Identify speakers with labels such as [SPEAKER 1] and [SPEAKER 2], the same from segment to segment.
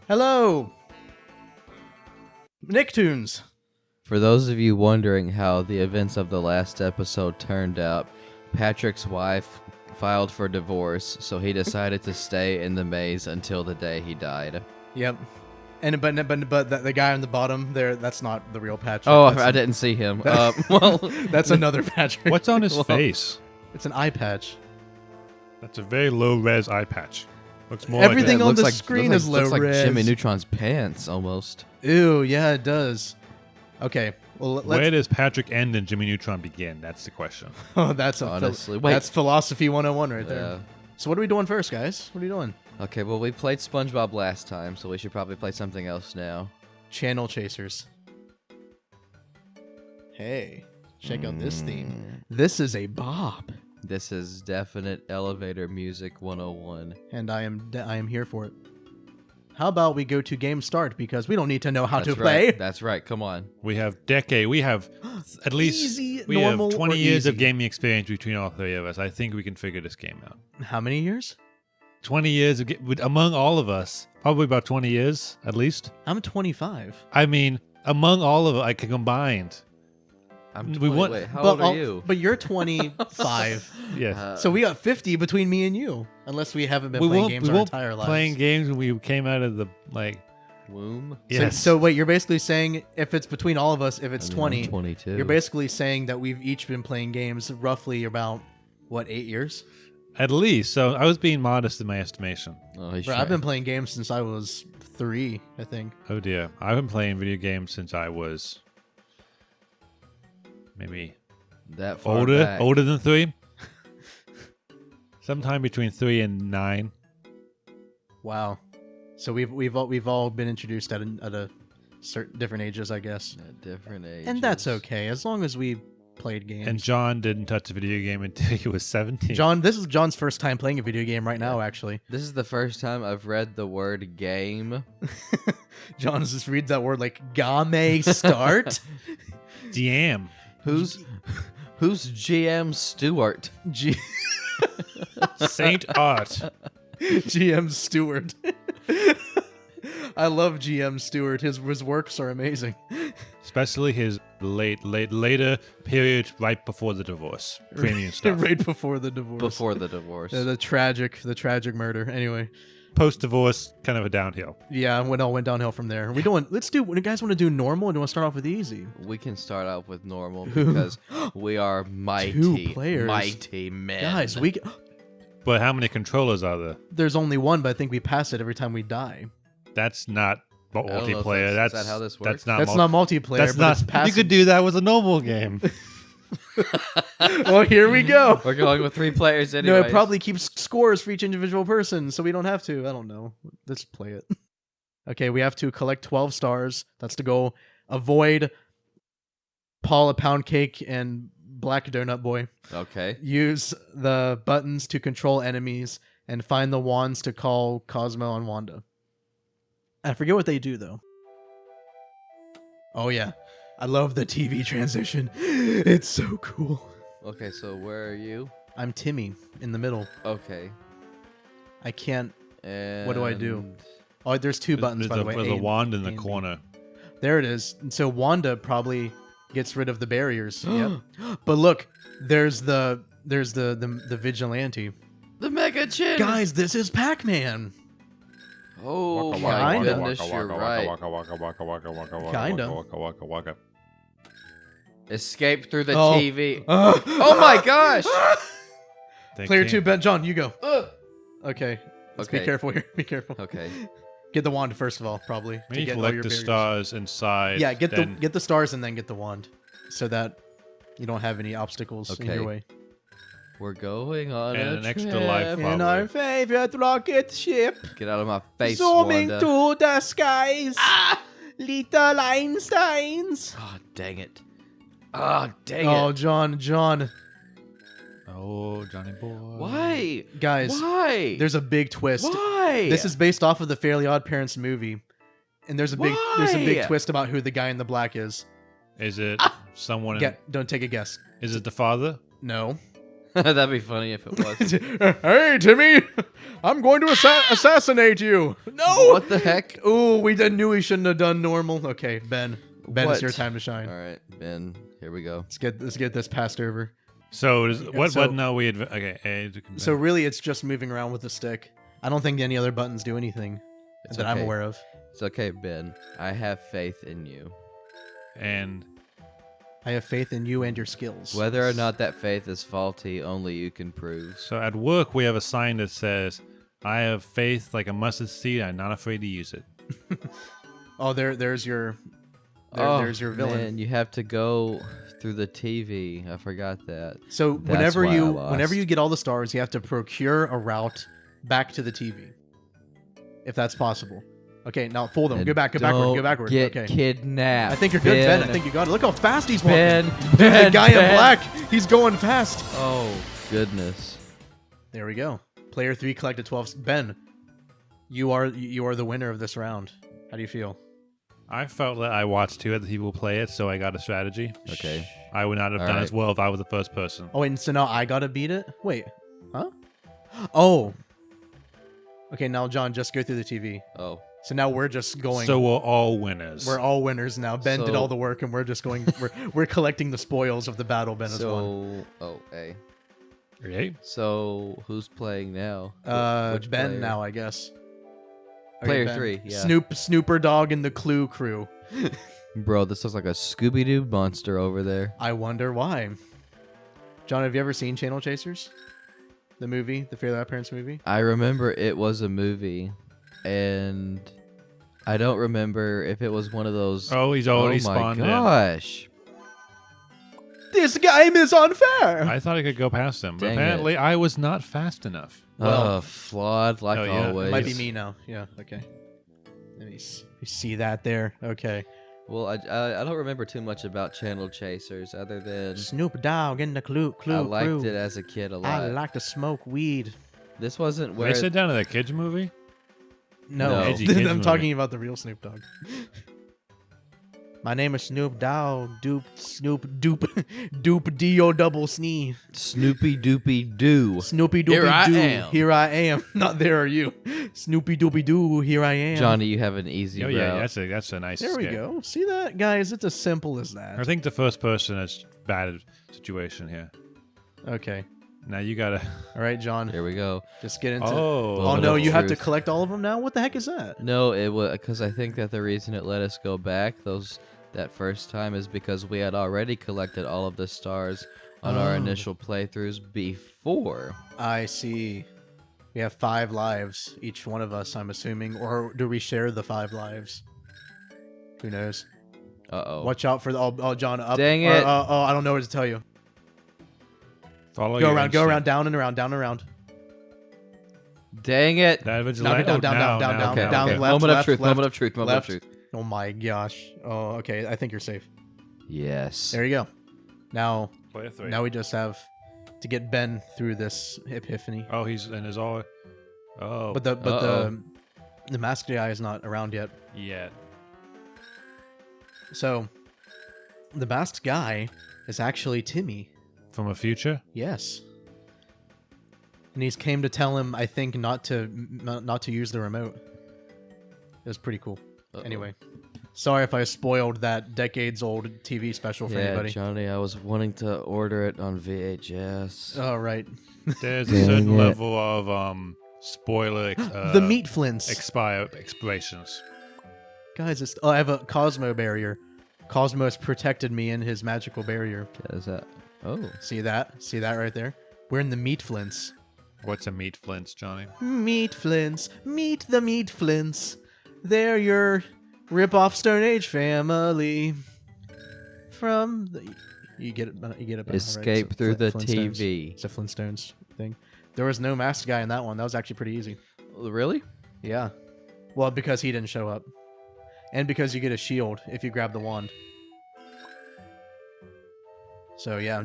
[SPEAKER 1] Hello, Nicktoons.
[SPEAKER 2] For those of you wondering how the events of the last episode turned out, Patrick's wife filed for divorce, so he decided to stay in the maze until the day he died.
[SPEAKER 1] Yep. And but the guy on the bottom there, that's not the real Patrick.
[SPEAKER 2] Oh, I didn't see him. Well,
[SPEAKER 1] that's another Patrick.
[SPEAKER 3] What's on his face?
[SPEAKER 1] It's an eye patch.
[SPEAKER 3] That's a very low-res eye patch. Looks more
[SPEAKER 1] Everything
[SPEAKER 3] like
[SPEAKER 1] on the screen is low
[SPEAKER 2] looks like
[SPEAKER 1] res.
[SPEAKER 2] Jimmy Neutron's pants, almost.
[SPEAKER 1] Ew, yeah, it does. Okay, well, let's...
[SPEAKER 3] Where does Patrick end and Jimmy Neutron begin? That's the question.
[SPEAKER 1] Oh, that's
[SPEAKER 2] honestly.
[SPEAKER 1] That's philosophy 101 right there.
[SPEAKER 2] Yeah.
[SPEAKER 1] So what are we doing first, guys? What are you doing?
[SPEAKER 2] Okay, well, we played SpongeBob last time, so we should probably play something else now.
[SPEAKER 1] Channel Chasers. Hey, check out this theme. This is a bop.
[SPEAKER 2] This is definite elevator music 101.
[SPEAKER 1] And I am here for it. How about we go to game start, because we don't need to know how to
[SPEAKER 2] That's
[SPEAKER 1] play.
[SPEAKER 2] right. That's right. Come on.
[SPEAKER 3] We have at least
[SPEAKER 1] Easy,
[SPEAKER 3] we
[SPEAKER 1] normal,
[SPEAKER 3] have 20
[SPEAKER 1] or
[SPEAKER 3] years of
[SPEAKER 1] easy?
[SPEAKER 3] gaming experience between all three of us. I think we can figure this game out.
[SPEAKER 1] How many years?
[SPEAKER 3] 20 years among all of us, probably about 20 years at least.
[SPEAKER 1] I'm 25.
[SPEAKER 3] I mean, among all of us, like combined.
[SPEAKER 2] I'm
[SPEAKER 3] We
[SPEAKER 2] 20.
[SPEAKER 3] want-
[SPEAKER 2] Wait, how old are you?
[SPEAKER 1] But you're 25.
[SPEAKER 3] Yes.
[SPEAKER 1] So we got 50 between me and you, unless we haven't been playing games our entire lives.
[SPEAKER 3] Playing games when we came out of the
[SPEAKER 2] Womb?
[SPEAKER 3] Yes.
[SPEAKER 1] So wait, you're basically saying if it's between all of us, if it's
[SPEAKER 2] I mean,
[SPEAKER 1] 20,
[SPEAKER 2] I'm 22.
[SPEAKER 1] you're basically saying that we've each been playing games roughly about, what, 8 years?
[SPEAKER 3] At least. So I was being modest in my estimation.
[SPEAKER 2] Oh, he's
[SPEAKER 1] Bro,
[SPEAKER 2] trying.
[SPEAKER 1] I've been playing games since I was 3, I think.
[SPEAKER 3] Oh dear. I've been playing video games since I was maybe
[SPEAKER 2] that far back.
[SPEAKER 3] older than 3. Sometime between 3 and 9.
[SPEAKER 1] Wow. So we've all been introduced at a certain different ages, I guess.
[SPEAKER 2] At different ages.
[SPEAKER 1] And that's okay, as long as we played games.
[SPEAKER 3] And John didn't touch a video game until he was 17.
[SPEAKER 1] This is John's first time playing a video game right now, actually.
[SPEAKER 2] This is the first time I've read the word game.
[SPEAKER 1] John just reads that word like game start.
[SPEAKER 3] Damn.
[SPEAKER 2] Who's GM Stewart?
[SPEAKER 3] Saint Art.
[SPEAKER 1] GM Stewart. I love GM Stewart. His works are amazing.
[SPEAKER 3] Especially his later period right before the divorce. Premium stuff.
[SPEAKER 1] Right before the divorce.
[SPEAKER 2] Before the divorce.
[SPEAKER 1] The tragic murder. Anyway.
[SPEAKER 3] Post-divorce, kind of a downhill.
[SPEAKER 1] Yeah, it all went downhill from there. Let's do, you guys want to do normal, or do you want to start off with easy?
[SPEAKER 2] We can start off with normal because we are mighty,
[SPEAKER 1] 2 players.
[SPEAKER 2] mighty men.
[SPEAKER 1] Guys,
[SPEAKER 3] But how many controllers are there?
[SPEAKER 1] there's only one, but I think we pass it every time we die.
[SPEAKER 3] That's not
[SPEAKER 2] don't know if
[SPEAKER 3] multiplayer.
[SPEAKER 2] that's-
[SPEAKER 3] That's
[SPEAKER 2] is that how this
[SPEAKER 3] That's
[SPEAKER 2] works?
[SPEAKER 3] not.
[SPEAKER 1] That's not multiplayer,
[SPEAKER 3] That's
[SPEAKER 1] but
[SPEAKER 3] not.
[SPEAKER 1] it's passive.
[SPEAKER 3] You could do that with a normal game.
[SPEAKER 1] Well, here we go.
[SPEAKER 2] We're going with 3 players
[SPEAKER 1] No,
[SPEAKER 2] anyway.
[SPEAKER 1] it probably keeps scores for each individual person, so we don't have to. I don't know. Let's play it. Okay, we have to collect 12 stars. That's to go avoid Paul a Pound Cake and Black Donut Boy.
[SPEAKER 2] Okay.
[SPEAKER 1] Use the buttons to control enemies, and find the wands to call Cosmo and Wanda. I forget what they do, though. Oh, yeah. I love the TV transition. It's so cool.
[SPEAKER 2] Okay, so where are you?
[SPEAKER 1] I'm Timmy, in the middle.
[SPEAKER 2] Okay.
[SPEAKER 1] I can't...
[SPEAKER 2] And
[SPEAKER 1] What do I do? Oh, there's 2 buttons, by the way.
[SPEAKER 3] There's
[SPEAKER 1] A
[SPEAKER 3] a
[SPEAKER 1] and-
[SPEAKER 3] wand in
[SPEAKER 1] A
[SPEAKER 3] the
[SPEAKER 1] and B.
[SPEAKER 3] corner.
[SPEAKER 1] There it is. And so Wanda probably gets rid of the barriers. Yep. But look, there's the vigilante.
[SPEAKER 2] The Mega Chin!
[SPEAKER 1] Guys, this is Pac-Man.
[SPEAKER 2] Oh
[SPEAKER 3] Waka,
[SPEAKER 2] my
[SPEAKER 1] Kinda.
[SPEAKER 2] goodness, you're right.
[SPEAKER 3] Kinda.
[SPEAKER 2] Escape through the
[SPEAKER 1] Oh.
[SPEAKER 2] TV. Oh my gosh!
[SPEAKER 1] Player 2, Ben. John, you go. Okay. Let's be
[SPEAKER 2] Okay.
[SPEAKER 1] careful here. Be careful.
[SPEAKER 2] Okay.
[SPEAKER 1] Get the wand first of all, probably.
[SPEAKER 3] When you
[SPEAKER 1] get all
[SPEAKER 3] collect
[SPEAKER 1] your
[SPEAKER 3] the
[SPEAKER 1] barriers.
[SPEAKER 3] stars inside,
[SPEAKER 1] Yeah, get
[SPEAKER 3] then
[SPEAKER 1] the stars and then get the wand, so that you don't have any obstacles in
[SPEAKER 2] Okay.
[SPEAKER 1] your way.
[SPEAKER 2] We're going on
[SPEAKER 3] And
[SPEAKER 2] a
[SPEAKER 3] an extra
[SPEAKER 2] trip.
[SPEAKER 3] life.
[SPEAKER 1] In our favorite rocket ship,
[SPEAKER 2] Get out of my face,
[SPEAKER 1] zooming
[SPEAKER 2] Wanda.
[SPEAKER 1] to the skies. Little Einsteins.
[SPEAKER 2] Oh, dang it. Oh, dang
[SPEAKER 1] Oh,
[SPEAKER 2] it.
[SPEAKER 1] John.
[SPEAKER 3] Oh, Johnny boy.
[SPEAKER 2] Why?
[SPEAKER 1] Guys,
[SPEAKER 2] Why?
[SPEAKER 1] there's a big twist.
[SPEAKER 2] Why?
[SPEAKER 1] This is based off of the Fairly Odd Parents movie. And there's a big
[SPEAKER 2] Why?
[SPEAKER 1] twist about who the guy in the black is.
[SPEAKER 3] Is it someone?
[SPEAKER 1] Don't take a guess.
[SPEAKER 3] Is it the father?
[SPEAKER 1] No.
[SPEAKER 2] That'd be funny if it was.
[SPEAKER 1] Hey, Timmy, I'm going to assassinate you. No.
[SPEAKER 2] What the heck?
[SPEAKER 1] Ooh, knew we shouldn't have done normal. Okay, Ben. Ben, it's
[SPEAKER 2] What?
[SPEAKER 1] your time to shine.
[SPEAKER 2] All right, Ben. Here we go.
[SPEAKER 1] Let's get this passed over.
[SPEAKER 3] So what
[SPEAKER 1] So-
[SPEAKER 3] button are we? Okay.
[SPEAKER 1] So really, it's just moving around with the stick. I don't think any other buttons do anything
[SPEAKER 2] It's
[SPEAKER 1] that I'm
[SPEAKER 2] okay.
[SPEAKER 1] aware of.
[SPEAKER 2] It's okay, Ben. I have faith in you.
[SPEAKER 3] and
[SPEAKER 1] I have faith in you and your skills.
[SPEAKER 2] Whether or not that faith is faulty, only you can prove.
[SPEAKER 3] so at work we have a sign that says, "I have faith like a mustard seed. I'm not afraid to use it."
[SPEAKER 1] Oh, there's your there's your villain.
[SPEAKER 2] Man, you have to go through the TV. I forgot that.
[SPEAKER 1] So
[SPEAKER 2] That's
[SPEAKER 1] whenever
[SPEAKER 2] why I
[SPEAKER 1] whenever
[SPEAKER 2] lost.
[SPEAKER 1] you get all the stars, you have to procure a route back to the TV, if that's possible. Okay, now fold them.
[SPEAKER 2] And
[SPEAKER 1] Go back. Go backward. Go
[SPEAKER 2] don't
[SPEAKER 1] backward.
[SPEAKER 2] Get
[SPEAKER 1] Okay.
[SPEAKER 2] kidnapped.
[SPEAKER 1] I think you're good, Ben. I think you got it. Look how fast he's walking.
[SPEAKER 2] Ben.
[SPEAKER 1] Dude,
[SPEAKER 2] Ben.
[SPEAKER 1] the guy in
[SPEAKER 2] Ben.
[SPEAKER 1] black, he's going fast.
[SPEAKER 2] Oh goodness.
[SPEAKER 1] There we go. Player 3 collected 12. Ben, you are the winner of this round. How do you feel?
[SPEAKER 3] I felt that I watched two other people play it, so I got a strategy.
[SPEAKER 2] Okay.
[SPEAKER 3] I would not have
[SPEAKER 2] All
[SPEAKER 3] done
[SPEAKER 2] right.
[SPEAKER 3] as well if I was the first person.
[SPEAKER 1] Oh, and so now I gotta beat it? Wait. Huh? Oh. Okay, now John, just go through the TV.
[SPEAKER 2] Oh.
[SPEAKER 1] So now we're just going.
[SPEAKER 3] So we're all winners.
[SPEAKER 1] We're all winners now. Ben did
[SPEAKER 2] So-
[SPEAKER 1] all the work, and we're just going. we're collecting the spoils of the battle. Ben has won.
[SPEAKER 3] Okay.
[SPEAKER 2] So who's playing now? Which
[SPEAKER 1] Ben
[SPEAKER 2] player?
[SPEAKER 1] now, I guess.
[SPEAKER 2] Player
[SPEAKER 1] Ben.
[SPEAKER 2] 3, yeah.
[SPEAKER 1] Snooper Dog and the Clue Crew.
[SPEAKER 2] Bro, this looks like a Scooby-Doo monster over there.
[SPEAKER 1] I wonder why. John, have you ever seen Channel Chasers? The movie, the Fairly Odd Parents movie.
[SPEAKER 2] I remember it was a movie, and I don't remember if it was one of those.
[SPEAKER 3] Oh, he's already
[SPEAKER 2] oh my
[SPEAKER 3] spawned
[SPEAKER 2] gosh.
[SPEAKER 1] This game is unfair.
[SPEAKER 3] in. I thought I could go past him, but
[SPEAKER 2] Dang
[SPEAKER 3] apparently I was not fast enough.
[SPEAKER 1] Well-
[SPEAKER 2] Flawed like
[SPEAKER 3] Oh, yeah.
[SPEAKER 2] always.
[SPEAKER 1] It might be me now. Yeah. Okay. Let me see that there. Okay.
[SPEAKER 2] Well, I don't remember too much about Channel Chasers other than
[SPEAKER 1] Snoop Dogg and the Clue
[SPEAKER 2] I liked
[SPEAKER 1] Crew.
[SPEAKER 2] it as a kid a lot.
[SPEAKER 1] I like to smoke weed.
[SPEAKER 2] This wasn't
[SPEAKER 3] They
[SPEAKER 2] where
[SPEAKER 3] sit down in that kids movie.
[SPEAKER 1] No,
[SPEAKER 2] No.
[SPEAKER 3] Edgy kids
[SPEAKER 1] I'm
[SPEAKER 3] movie.
[SPEAKER 1] talking about the real Snoop Dogg. My name is Snoop Dogg. Dupe D-O double snee.
[SPEAKER 2] Snoopy Doopy Doo.
[SPEAKER 1] Snoopy Doopy
[SPEAKER 2] Here I
[SPEAKER 1] Doo.
[SPEAKER 2] am.
[SPEAKER 1] Here I am. Not there are you. Snoopy Doopy Doo. Here I am.
[SPEAKER 2] Johnny, you have an easy
[SPEAKER 3] Oh
[SPEAKER 2] route.
[SPEAKER 3] yeah, that's a nice.
[SPEAKER 1] There we
[SPEAKER 3] escape.
[SPEAKER 1] go. See that, guys? It's as simple as
[SPEAKER 3] I
[SPEAKER 1] that.
[SPEAKER 3] think the first person is bad situation here.
[SPEAKER 1] Okay.
[SPEAKER 3] Now you gotta.
[SPEAKER 1] All right, John.
[SPEAKER 2] Here we go.
[SPEAKER 1] Just get into.
[SPEAKER 3] Oh.
[SPEAKER 1] Oh
[SPEAKER 2] Moment
[SPEAKER 1] no,
[SPEAKER 2] of
[SPEAKER 1] you have to
[SPEAKER 2] truth.
[SPEAKER 1] collect all of them now. What the heck is that?
[SPEAKER 2] No, it was because I think that the reason it let us go back that first time is because we had already collected all of the stars on our
[SPEAKER 1] Oh.
[SPEAKER 2] initial playthroughs before.
[SPEAKER 1] I see. We have 5 lives, each one of us, I'm assuming. Or do we share the 5 lives? Who knows?
[SPEAKER 2] Uh-oh.
[SPEAKER 1] Watch out for the... Oh, John, up.
[SPEAKER 2] Dang
[SPEAKER 1] Or,
[SPEAKER 2] it.
[SPEAKER 1] I don't know what to tell you.
[SPEAKER 3] Follow
[SPEAKER 1] Go
[SPEAKER 3] your
[SPEAKER 1] around,
[SPEAKER 3] instinct.
[SPEAKER 1] down and around, down and around.
[SPEAKER 2] Dang it.
[SPEAKER 3] That
[SPEAKER 1] No,
[SPEAKER 3] vigilante.
[SPEAKER 1] down,
[SPEAKER 3] oh,
[SPEAKER 1] down,
[SPEAKER 3] now,
[SPEAKER 1] down,
[SPEAKER 3] now,
[SPEAKER 1] down,
[SPEAKER 3] now,
[SPEAKER 1] down,
[SPEAKER 3] okay.
[SPEAKER 1] left,
[SPEAKER 2] moment of
[SPEAKER 1] left,
[SPEAKER 2] truth,
[SPEAKER 1] left,
[SPEAKER 2] moment of truth, moment
[SPEAKER 1] left.
[SPEAKER 2] of truth.
[SPEAKER 1] Oh my gosh. Oh, okay. I think you're safe.
[SPEAKER 2] Yes.
[SPEAKER 1] There you go. Now
[SPEAKER 3] Player 3.
[SPEAKER 1] we just have to get Ben through this epiphany.
[SPEAKER 3] Oh, he's in his all. Oh.
[SPEAKER 1] But the
[SPEAKER 2] Uh-oh.
[SPEAKER 1] the masked guy is not around yet.
[SPEAKER 3] yeah.
[SPEAKER 1] So the masked guy is actually Timmy.
[SPEAKER 3] From a future.
[SPEAKER 1] Yes. And he's came to tell him, I think, not to use the remote. It was pretty cool.
[SPEAKER 2] Uh-oh.
[SPEAKER 1] Anyway, sorry if I spoiled that decades-old TV special for
[SPEAKER 2] Yeah,
[SPEAKER 1] anybody.
[SPEAKER 2] Johnny, I was wanting to order it on VHS.
[SPEAKER 1] Oh, right.
[SPEAKER 3] There's a
[SPEAKER 2] Dang
[SPEAKER 3] certain
[SPEAKER 2] it.
[SPEAKER 3] level of spoiler.
[SPEAKER 1] The meat flints.
[SPEAKER 3] Expirations.
[SPEAKER 1] Guys, I have a Cosmo barrier. Cosmos protected me in his magical barrier.
[SPEAKER 2] What is that? Oh.
[SPEAKER 1] See that? See that right there? We're in the meat flints.
[SPEAKER 3] What's a meat flints, Johnny?
[SPEAKER 1] Meat flints. Meet the meat flints. They're your rip-off Stone Age family. From the... You get it. You get it. Right?
[SPEAKER 2] Escape
[SPEAKER 1] It's a
[SPEAKER 2] through the
[SPEAKER 1] Flintstones.
[SPEAKER 2] TV.
[SPEAKER 1] It's a Flintstones thing. There was no masked guy in that one. That was actually pretty easy.
[SPEAKER 2] Really?
[SPEAKER 1] Yeah. Well, because he didn't show up. And because you get a shield if you grab the wand. So yeah,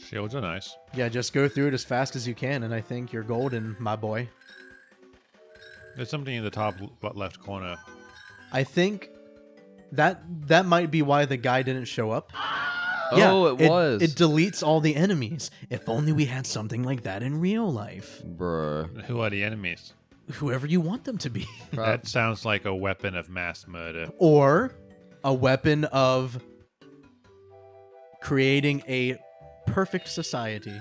[SPEAKER 3] Shields are nice.
[SPEAKER 1] just go through it as fast as you can, and I think you're golden, my boy.
[SPEAKER 3] There's something in the top left corner.
[SPEAKER 1] I think that might be why the guy didn't show up.
[SPEAKER 2] Oh, it was.
[SPEAKER 1] It deletes all the enemies. If only we had something like that in real life.
[SPEAKER 2] Bruh.
[SPEAKER 3] Who are the enemies?
[SPEAKER 1] Whoever you want them to be.
[SPEAKER 3] That sounds like a weapon of mass murder.
[SPEAKER 1] Or a weapon of creating a perfect society.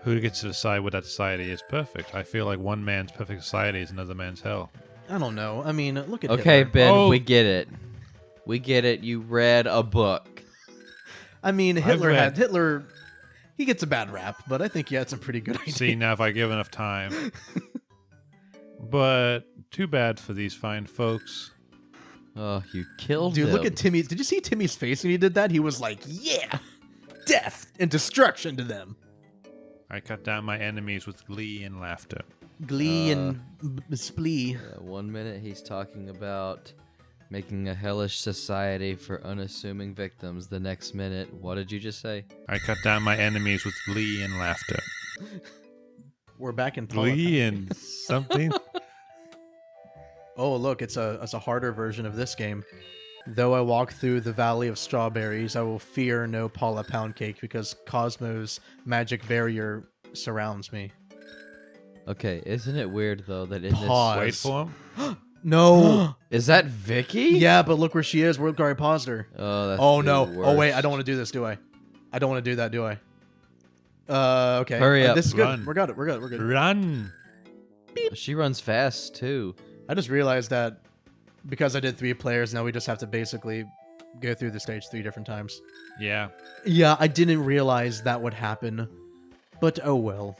[SPEAKER 3] Who gets to decide what that society is perfect? I feel like one man's perfect society is another man's hell.
[SPEAKER 1] I don't know. I mean, look at
[SPEAKER 2] Okay,
[SPEAKER 1] Hitler.
[SPEAKER 2] Ben,
[SPEAKER 3] Oh.
[SPEAKER 2] we get it. We get it. You read a book.
[SPEAKER 1] I mean,
[SPEAKER 3] read-
[SPEAKER 1] Hitler. He gets a bad rap, but I think he had some pretty good ideas.
[SPEAKER 3] See, now if I give enough time. But too bad for these fine folks.
[SPEAKER 2] Oh, you killed
[SPEAKER 1] Dude,
[SPEAKER 2] him.
[SPEAKER 1] look at Timmy. Did you see Timmy's face when he did that? He was like, "Yeah, death and destruction to them."
[SPEAKER 3] I cut down my enemies with glee and laughter.
[SPEAKER 1] Glee and splee.
[SPEAKER 2] 1 minute he's talking about making a hellish society for unassuming victims. The next minute, what did you just say?
[SPEAKER 3] I cut down my enemies with glee and laughter.
[SPEAKER 1] We're back in
[SPEAKER 3] Glee and something?
[SPEAKER 1] Oh, look, it's a harder version of this game. Though I walk through the Valley of Strawberries, I will fear no Paula Pound Cake because Cosmo's magic barrier surrounds me.
[SPEAKER 2] Okay, isn't it weird though that in
[SPEAKER 1] Pause.
[SPEAKER 3] Wait for him.
[SPEAKER 1] No.
[SPEAKER 2] this is that Vicky?
[SPEAKER 1] Yeah, but look where she is. We're already paused her.
[SPEAKER 2] Oh, that's
[SPEAKER 1] Oh
[SPEAKER 2] the
[SPEAKER 1] no.
[SPEAKER 2] worst.
[SPEAKER 1] Oh wait, I don't want to do this, do I? I don't want to do that, do I? Okay.
[SPEAKER 2] Hurry up.
[SPEAKER 1] This is
[SPEAKER 3] Run.
[SPEAKER 1] good. We're good. We're good.
[SPEAKER 3] Run!
[SPEAKER 2] She runs fast too.
[SPEAKER 1] I just realized that because I did 3 players, now we just have to basically go through the stage 3 different times.
[SPEAKER 3] Yeah.
[SPEAKER 1] Yeah, I didn't realize that would happen, but oh well.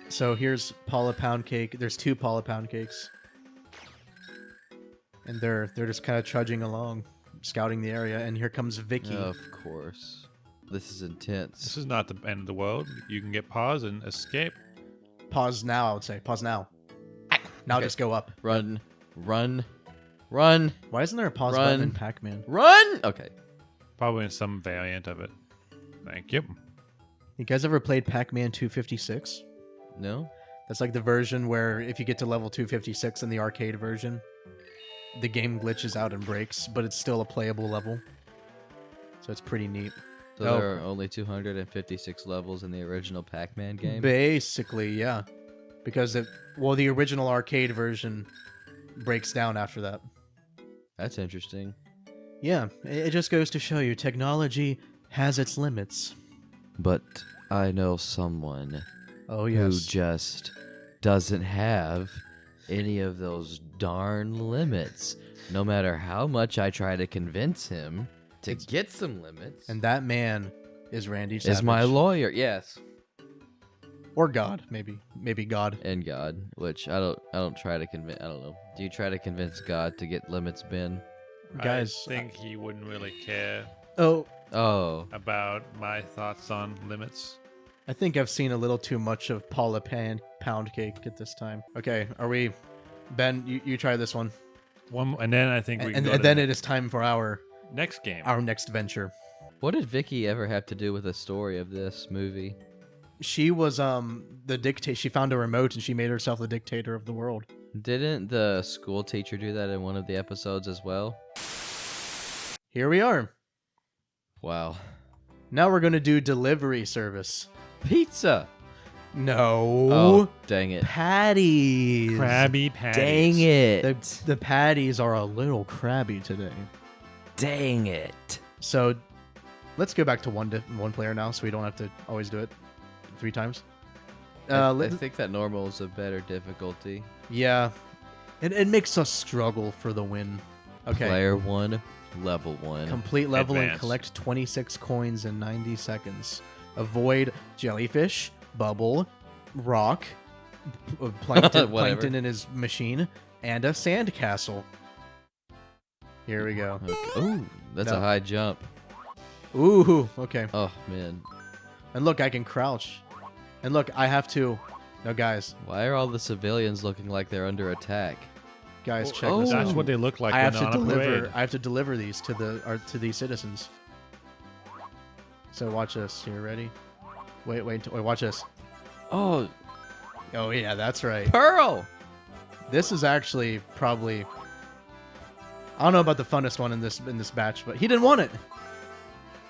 [SPEAKER 1] So here's Paula Pound Cake. There's 2 Paula Pound Cakes, and they're just kind of trudging along, scouting the area. And here comes Vicky.
[SPEAKER 2] Of course. This is intense.
[SPEAKER 3] This is not the end of the world. You can get pause and escape.
[SPEAKER 1] Pause now. I would say pause now. Now
[SPEAKER 2] Okay.
[SPEAKER 1] just go up.
[SPEAKER 2] Run, run, run,
[SPEAKER 1] Why isn't there a pause
[SPEAKER 2] Run.
[SPEAKER 1] button in Pac-Man?
[SPEAKER 2] run. Okay.
[SPEAKER 3] Probably in some variant of it. Thank you.
[SPEAKER 1] You guys ever played Pac-Man 256?
[SPEAKER 2] No.
[SPEAKER 1] That's like the version where if you get to level 256 in the arcade version, the game glitches out and breaks, but it's still a playable level. So it's pretty neat.
[SPEAKER 2] So
[SPEAKER 1] Oh.
[SPEAKER 2] there are only 256 levels in the original Pac-Man game.
[SPEAKER 1] Basically, yeah. Because the original arcade version breaks down after that.
[SPEAKER 2] That's interesting.
[SPEAKER 1] Yeah, it just goes to show you technology has its limits.
[SPEAKER 2] But I know someone
[SPEAKER 1] Oh,
[SPEAKER 2] who
[SPEAKER 1] yes.
[SPEAKER 2] just doesn't have any of those darn limits. No matter how much I try to convince him to get some limits,
[SPEAKER 1] And that man is Randy Savage.
[SPEAKER 2] is my lawyer. Yes.
[SPEAKER 1] Or God, maybe. Maybe God.
[SPEAKER 2] And God, which I don't try to convince. I don't know. Do you try to convince God to get limits, Ben?
[SPEAKER 1] Guys.
[SPEAKER 3] I think he wouldn't really care
[SPEAKER 1] Oh,
[SPEAKER 2] Oh,
[SPEAKER 3] about my thoughts on limits.
[SPEAKER 1] I think I've seen a little too much of Paula Pound Cake at this time. Okay, are we... Ben, you try this one.
[SPEAKER 3] And then I think we can
[SPEAKER 1] And
[SPEAKER 3] go to
[SPEAKER 1] then
[SPEAKER 3] the
[SPEAKER 1] it is time for our
[SPEAKER 3] next game.
[SPEAKER 1] next venture.
[SPEAKER 2] what did Vicky ever have to do with the story of this movie?
[SPEAKER 1] She was the dictator. She found a remote and she made herself the dictator of the world.
[SPEAKER 2] Didn't the school teacher do that in one of the episodes as well?
[SPEAKER 1] Here we are.
[SPEAKER 2] Wow.
[SPEAKER 1] Now we're going to do delivery service.
[SPEAKER 2] Pizza.
[SPEAKER 1] No.
[SPEAKER 2] Oh, dang it.
[SPEAKER 1] Patties.
[SPEAKER 3] Krabby Patties.
[SPEAKER 2] Dang it.
[SPEAKER 1] The patties are a little crabby today.
[SPEAKER 2] Dang it.
[SPEAKER 1] So let's go back to one player now so we don't have to always do it 3 times.
[SPEAKER 2] I think that normal is a better difficulty.
[SPEAKER 1] Yeah. It makes us struggle for the win. Okay.
[SPEAKER 2] Player 1, level 1.
[SPEAKER 1] Complete level and
[SPEAKER 3] Advance.
[SPEAKER 1] collect 26 coins in 90 seconds. Avoid jellyfish, bubble, rock,
[SPEAKER 2] Whatever.
[SPEAKER 1] plankton in his machine, and a sandcastle. Here we go.
[SPEAKER 2] Okay. Ooh, that's
[SPEAKER 1] No.
[SPEAKER 2] a high jump.
[SPEAKER 1] Ooh, okay.
[SPEAKER 2] Oh, man.
[SPEAKER 1] And look, I can crouch. And look, I have to... No, guys.
[SPEAKER 2] Why are all the civilians looking like they're under attack?
[SPEAKER 1] Guys, check
[SPEAKER 2] Oh.
[SPEAKER 1] this out.
[SPEAKER 3] That's what they look like
[SPEAKER 1] I
[SPEAKER 3] when
[SPEAKER 1] have
[SPEAKER 3] they're
[SPEAKER 1] to
[SPEAKER 3] on a
[SPEAKER 1] deliver.
[SPEAKER 3] parade.
[SPEAKER 1] I have to deliver these to these citizens. So watch this. You ready? Wait. Watch this.
[SPEAKER 2] Oh,
[SPEAKER 1] Oh yeah, that's right.
[SPEAKER 2] Pearl!
[SPEAKER 1] This is actually probably. I don't know about the funnest one in this batch, but he didn't want it.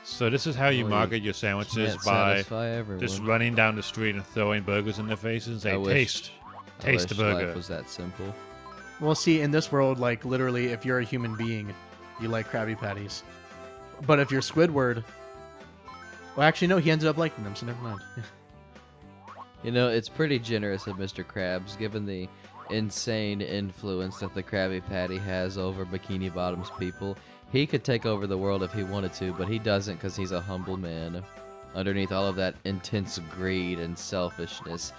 [SPEAKER 3] So this is how you
[SPEAKER 2] Well, you
[SPEAKER 3] market your sandwiches
[SPEAKER 2] Can't
[SPEAKER 3] by
[SPEAKER 2] satisfy everyone.
[SPEAKER 3] just running down the street and throwing burgers in their faces and say,
[SPEAKER 2] I wish-
[SPEAKER 3] taste the
[SPEAKER 2] I wish
[SPEAKER 3] burger.
[SPEAKER 2] life was that simple.
[SPEAKER 1] Well, see, in this world, like, literally, if you're a human being, you like Krabby Patties. But if you're Squidward... Well, actually, no, he ended up liking them, so never mind.
[SPEAKER 2] You know, it's pretty generous of Mr. Krabs, given the insane influence that the Krabby Patty has over Bikini Bottom's people. He could take over the world if he wanted to, but he doesn't because he's a humble man. Underneath all of that intense greed and selfishness,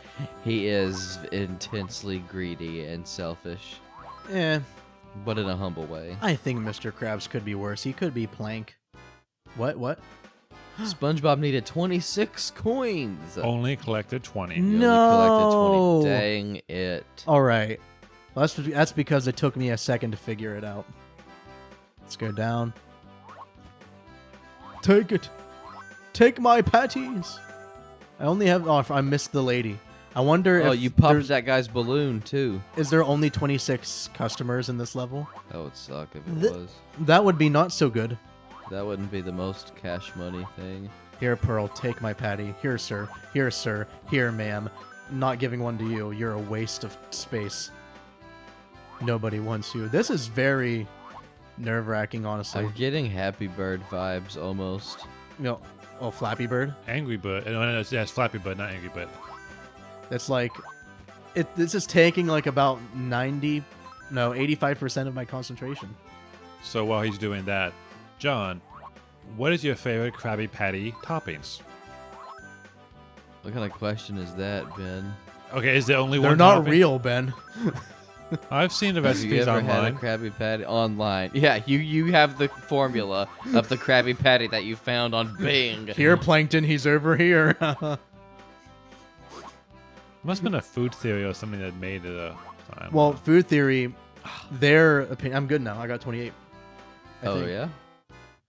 [SPEAKER 2] he is intensely greedy and selfish,
[SPEAKER 1] Eh,
[SPEAKER 2] but in a humble way.
[SPEAKER 1] I think Mr. Krabs could be worse. He could be Plank. What?
[SPEAKER 2] SpongeBob needed 26 coins.
[SPEAKER 3] Only collected 20.
[SPEAKER 2] He only
[SPEAKER 1] No.
[SPEAKER 2] collected 20. Dang it.
[SPEAKER 1] All right. Well, that's because it took me a second to figure it out. Let's go down. Take it. Take my patties. I only have... Oh, I missed the lady. I wonder
[SPEAKER 2] Oh,
[SPEAKER 1] if
[SPEAKER 2] you popped
[SPEAKER 1] there's...
[SPEAKER 2] that guy's balloon, too.
[SPEAKER 1] Is there only 26 customers in this level?
[SPEAKER 2] That would suck if it
[SPEAKER 1] Th-
[SPEAKER 2] was.
[SPEAKER 1] That would be not so good.
[SPEAKER 2] That wouldn't be the most cash money thing.
[SPEAKER 1] Here, Pearl, take my patty. Here, sir. Here, sir. Here, ma'am. Not giving one to you. You're a waste of space. Nobody wants you. This is very nerve-wracking, honestly.
[SPEAKER 2] I'm getting Happy Bird vibes almost.
[SPEAKER 1] No. Oh, Flappy Bird?
[SPEAKER 3] Angry Bird. No, it's Flappy Bird, not Angry Bird.
[SPEAKER 1] It's like... This is taking like about 85% of my concentration.
[SPEAKER 3] So while he's doing that, John, what is your favorite Krabby Patty toppings?
[SPEAKER 2] What kind of question is that, Ben?
[SPEAKER 3] Okay, is there only
[SPEAKER 1] They're
[SPEAKER 3] one
[SPEAKER 1] not
[SPEAKER 3] topping?
[SPEAKER 1] real, Ben.
[SPEAKER 3] I've seen the
[SPEAKER 2] Have you
[SPEAKER 3] recipes
[SPEAKER 2] ever had a
[SPEAKER 3] online.
[SPEAKER 2] Krabby Patty online? Yeah, you have the formula of the Krabby Patty that you found on Bing.
[SPEAKER 1] Here, Plankton, he's over here.
[SPEAKER 3] Must have been a food theory or something that made it a time.
[SPEAKER 1] Well, Food Theory, their opinion... I'm good now. I got 28. I
[SPEAKER 2] Oh,
[SPEAKER 1] think.
[SPEAKER 2] yeah?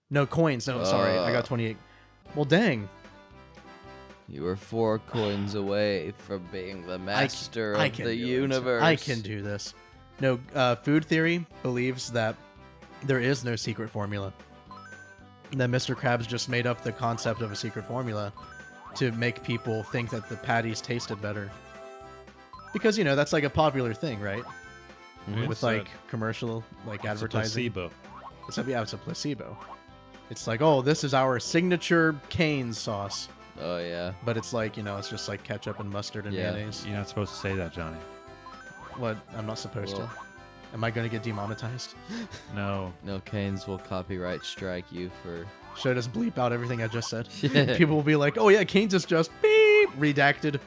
[SPEAKER 1] No, coins. No, sorry. I got 28. Well, dang.
[SPEAKER 2] You were 4 coins away from being the master
[SPEAKER 1] I
[SPEAKER 2] of
[SPEAKER 1] can
[SPEAKER 2] the
[SPEAKER 1] do it.
[SPEAKER 2] universe.
[SPEAKER 1] I can do this. No, Food Theory believes that there is no secret formula. That Mr. Krabs just made up the concept of a secret formula to make people think that the patties tasted better. Because, you know, that's like a popular thing, right? With like commercial, like
[SPEAKER 3] it's a
[SPEAKER 1] advertising.
[SPEAKER 3] placebo.
[SPEAKER 1] It's a placebo. It's like, oh, this is our signature cane sauce.
[SPEAKER 2] Oh, yeah.
[SPEAKER 1] But it's like, you know, it's just like ketchup and mustard and
[SPEAKER 2] Yeah.
[SPEAKER 1] mayonnaise.
[SPEAKER 3] You're not supposed to say that, Johnny.
[SPEAKER 1] What? I'm not supposed
[SPEAKER 2] Well-
[SPEAKER 1] to. Am I going to get demonetized?
[SPEAKER 3] No.
[SPEAKER 2] No, Canes will copyright strike you for...
[SPEAKER 1] Should I just bleep out everything I just said? People will be like, oh yeah, Canes is just beep, redacted.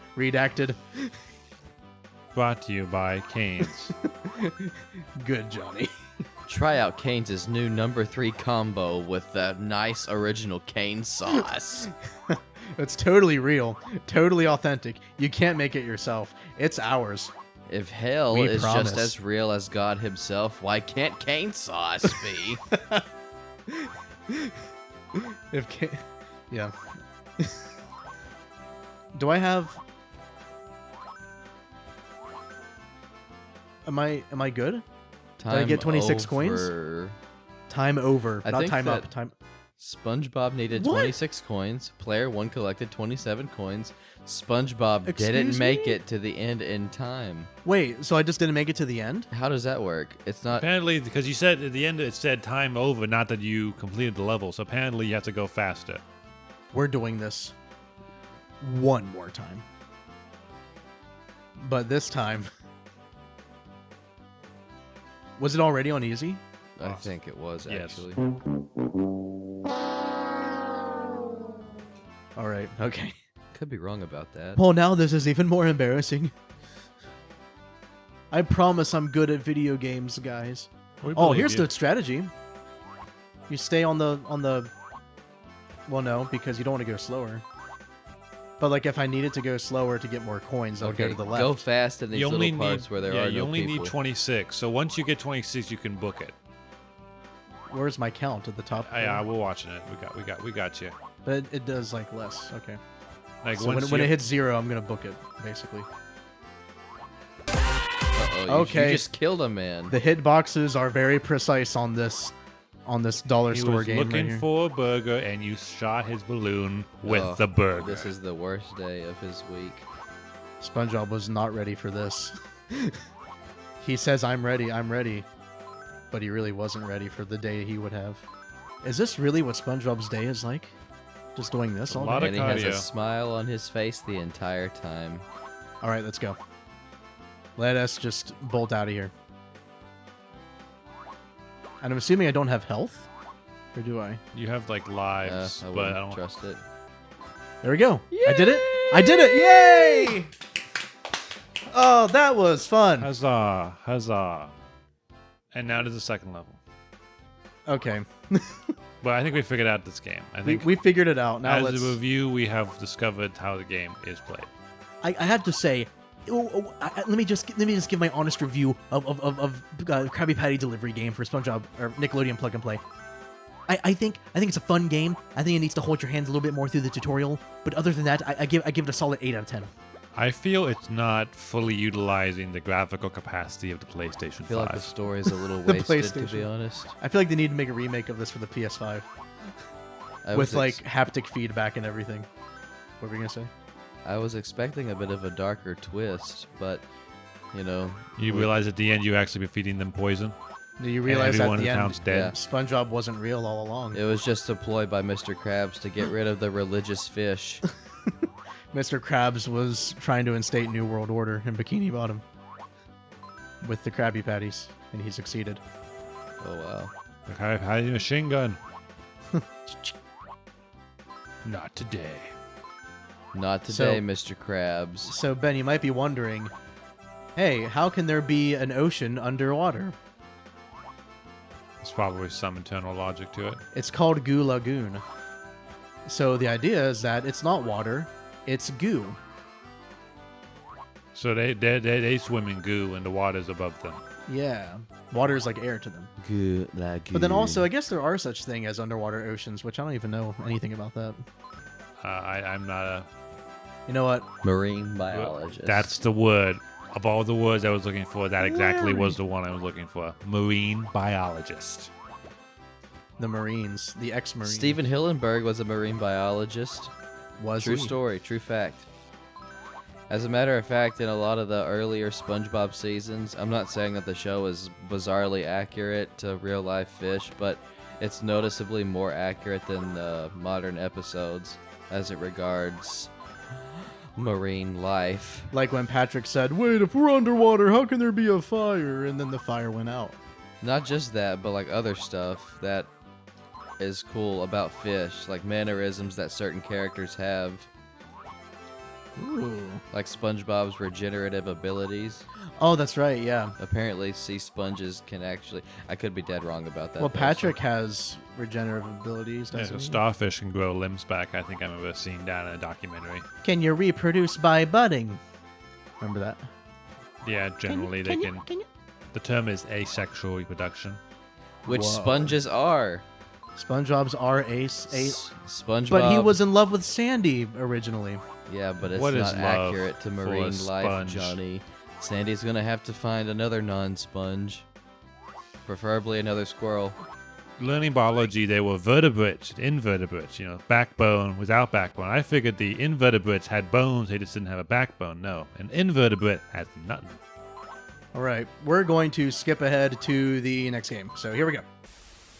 [SPEAKER 3] Brought to you by Canes.
[SPEAKER 1] Good, Johnny.
[SPEAKER 2] Try out Canes' new number 3 combo with the nice original cane sauce.
[SPEAKER 1] It's totally real, totally authentic. You can't make it yourself. It's ours.
[SPEAKER 2] If hell
[SPEAKER 1] We
[SPEAKER 2] is
[SPEAKER 1] promise.
[SPEAKER 2] just as real as God himself, why can't cane sauce be?
[SPEAKER 1] If yeah. Do I have? Am I good?
[SPEAKER 2] Time
[SPEAKER 1] I get 26 coins?
[SPEAKER 2] over.
[SPEAKER 1] Time over,
[SPEAKER 2] I
[SPEAKER 1] not
[SPEAKER 2] think
[SPEAKER 1] time
[SPEAKER 2] that-
[SPEAKER 1] up. Time.
[SPEAKER 2] SpongeBob needed
[SPEAKER 1] What?
[SPEAKER 2] 26 coins. Player 1 collected 27 coins. SpongeBob didn't
[SPEAKER 1] Excuse
[SPEAKER 2] make
[SPEAKER 1] me?
[SPEAKER 2] it to the end in time.
[SPEAKER 1] Wait, so I just didn't make it to the end?
[SPEAKER 2] How does that work? It's not.
[SPEAKER 3] Apparently, because you said at the end it said time over, not that you completed the level. So apparently you have to go faster.
[SPEAKER 1] We're doing this one more time. But this time... Was it already on easy?
[SPEAKER 2] I
[SPEAKER 3] Awesome.
[SPEAKER 2] think it was
[SPEAKER 3] Yes.
[SPEAKER 2] actually.
[SPEAKER 1] Alright, okay.
[SPEAKER 2] Could be wrong about that.
[SPEAKER 1] Well, now this is even more embarrassing. I promise I'm good at video games, guys.
[SPEAKER 3] We
[SPEAKER 1] Oh,
[SPEAKER 3] believe
[SPEAKER 1] here's
[SPEAKER 3] you.
[SPEAKER 1] the strategy. You stay on the... Well, no, because you don't want to go slower. But, like, if I needed to go slower to get more coins, I'll go to the left.
[SPEAKER 2] Go fast in these
[SPEAKER 3] You only
[SPEAKER 2] little parts
[SPEAKER 3] need,
[SPEAKER 2] where there
[SPEAKER 3] yeah,
[SPEAKER 2] are
[SPEAKER 3] you
[SPEAKER 2] no
[SPEAKER 3] only
[SPEAKER 2] people.
[SPEAKER 3] need 26. So once you get 26, you can book it.
[SPEAKER 1] Where's my count at the top?
[SPEAKER 3] Yeah, we're watching it. We got you.
[SPEAKER 1] But it does, like, less. Okay.
[SPEAKER 3] Like
[SPEAKER 1] So
[SPEAKER 3] once
[SPEAKER 1] when
[SPEAKER 3] you-
[SPEAKER 1] it hits 0, I'm going to book it, basically.
[SPEAKER 2] Uh-oh,
[SPEAKER 1] Okay.
[SPEAKER 2] You just killed a man.
[SPEAKER 1] The hitboxes are very precise on this on this dollar
[SPEAKER 3] He
[SPEAKER 1] store
[SPEAKER 3] was
[SPEAKER 1] game right
[SPEAKER 3] looking
[SPEAKER 1] here.
[SPEAKER 3] for a burger, and you shot his balloon with
[SPEAKER 2] Oh,
[SPEAKER 3] the burger.
[SPEAKER 2] This is the worst day of his week.
[SPEAKER 1] SpongeBob was not ready for this. He says, I'm ready. But he really wasn't ready for the day he would have. Is this really what SpongeBob's day is like? Just doing this
[SPEAKER 3] A
[SPEAKER 1] all
[SPEAKER 3] lot
[SPEAKER 1] day?
[SPEAKER 3] of
[SPEAKER 2] And he has a
[SPEAKER 3] cardio.
[SPEAKER 2] smile on his face the entire time.
[SPEAKER 1] All right, let's go. Let us just bolt out of here. And I'm assuming I don't have health? Or do I?
[SPEAKER 3] You have like lives,
[SPEAKER 2] I
[SPEAKER 3] but
[SPEAKER 2] wouldn't
[SPEAKER 3] I don't.
[SPEAKER 2] trust it.
[SPEAKER 1] There we go. I did it. I did it. Yay! Oh, that was fun.
[SPEAKER 3] Huzzah! Huzzah! And now to the second level.
[SPEAKER 1] Okay.
[SPEAKER 3] But I think we figured out this game. I
[SPEAKER 1] We,
[SPEAKER 3] think
[SPEAKER 1] we figured it out. Now
[SPEAKER 3] as
[SPEAKER 1] let's...
[SPEAKER 3] a review, we have discovered how the game is played.
[SPEAKER 1] I had to say, let me just give my honest review of Krabby Patty delivery game for SpongeBob or Nickelodeon Plug and Play. I think it's a fun game. I think it needs to hold your hands a little bit more through the tutorial. But other than that, I give it a solid 8 out of 10.
[SPEAKER 3] I feel it's not fully utilizing the graphical capacity of the PlayStation
[SPEAKER 2] I feel
[SPEAKER 3] 5.
[SPEAKER 2] like the story's a little
[SPEAKER 1] The
[SPEAKER 2] wasted, to be
[SPEAKER 1] PlayStation.
[SPEAKER 2] honest.
[SPEAKER 1] I feel like they need to make a remake of this for the PS5
[SPEAKER 2] I
[SPEAKER 1] with
[SPEAKER 2] was
[SPEAKER 1] like haptic feedback and everything. What were you gonna say?
[SPEAKER 2] I was expecting a bit of a darker twist, but, you know...
[SPEAKER 3] You realize at the end you actually be feeding them poison?
[SPEAKER 1] Do you realize
[SPEAKER 3] everyone
[SPEAKER 1] at the
[SPEAKER 3] in
[SPEAKER 1] end
[SPEAKER 3] town's dead.
[SPEAKER 1] SpongeBob wasn't real all along?
[SPEAKER 2] It was just a ploy by Mr. Krabs to get rid of the religious fish.
[SPEAKER 1] Mr. Krabs was trying to instate New World Order in Bikini Bottom with the Krabby Patties, and he succeeded.
[SPEAKER 2] Oh, wow.
[SPEAKER 3] Okay, I've had a machine gun. Not today.
[SPEAKER 2] Not today,
[SPEAKER 1] So-
[SPEAKER 2] Mr. Krabs.
[SPEAKER 1] So, Ben, you might be wondering, hey, how can there be an ocean underwater?
[SPEAKER 3] There's probably some internal logic to it.
[SPEAKER 1] It's called Goo Lagoon. So the idea is that it's not water, it's goo.
[SPEAKER 3] So they swim in goo and the water's above them.
[SPEAKER 1] Yeah. Water is like air to them.
[SPEAKER 2] Good lagoon.
[SPEAKER 1] But then also, I guess there are such thing as underwater oceans, which I don't even know anything about that.
[SPEAKER 3] I'm not a...
[SPEAKER 1] You know what?
[SPEAKER 2] Marine biologist.
[SPEAKER 3] That's the word. Of all the words I was looking for, that exactly was the one I was looking for. Marine biologist.
[SPEAKER 1] The Marines, the ex-Marines.
[SPEAKER 2] Steven Hillenburg was a marine biologist.
[SPEAKER 1] was
[SPEAKER 2] True
[SPEAKER 1] he?
[SPEAKER 2] story, true fact. As a matter of fact, in a lot of the earlier SpongeBob seasons, I'm not saying that the show is bizarrely accurate to real life fish, but it's noticeably more accurate than the modern episodes as it regards marine life.
[SPEAKER 1] Like when Patrick said, "Wait, if we're underwater, how can there be a fire?" And then the fire went out.
[SPEAKER 2] Not just that, but like other stuff that is cool about fish, like mannerisms that certain characters have,
[SPEAKER 1] Ooh.
[SPEAKER 2] like SpongeBob's regenerative abilities.
[SPEAKER 1] Oh, that's right. Yeah.
[SPEAKER 2] Apparently, sea sponges can actually. I could be dead wrong about that.
[SPEAKER 1] Well,
[SPEAKER 2] though,
[SPEAKER 1] Patrick has regenerative abilities,
[SPEAKER 3] Yeah,
[SPEAKER 1] doesn't
[SPEAKER 3] so
[SPEAKER 1] he?
[SPEAKER 3] starfish can grow limbs back. I think I remember seeing that in a documentary.
[SPEAKER 1] Can you reproduce by budding? Remember that?
[SPEAKER 3] Yeah, generally they can.
[SPEAKER 1] Can you?
[SPEAKER 3] The term is asexual reproduction.
[SPEAKER 2] which
[SPEAKER 1] Whoa.
[SPEAKER 2] sponges are.
[SPEAKER 1] SpongeBob's are ace.
[SPEAKER 2] SpongeBob.
[SPEAKER 1] But he was in love with Sandy originally.
[SPEAKER 2] Yeah, but it's
[SPEAKER 3] What is
[SPEAKER 2] not
[SPEAKER 3] love
[SPEAKER 2] accurate to
[SPEAKER 3] for a
[SPEAKER 2] marine life,
[SPEAKER 3] sponge?
[SPEAKER 2] Johnny. Sandy's gonna have to find another non-sponge, preferably another squirrel.
[SPEAKER 3] Learning biology, they were vertebrates, invertebrates, backbone without backbone. I figured the invertebrates had bones, they just didn't have a backbone. No, an invertebrate has nothing.
[SPEAKER 1] All right, we're going to skip ahead to the next game. So here we go.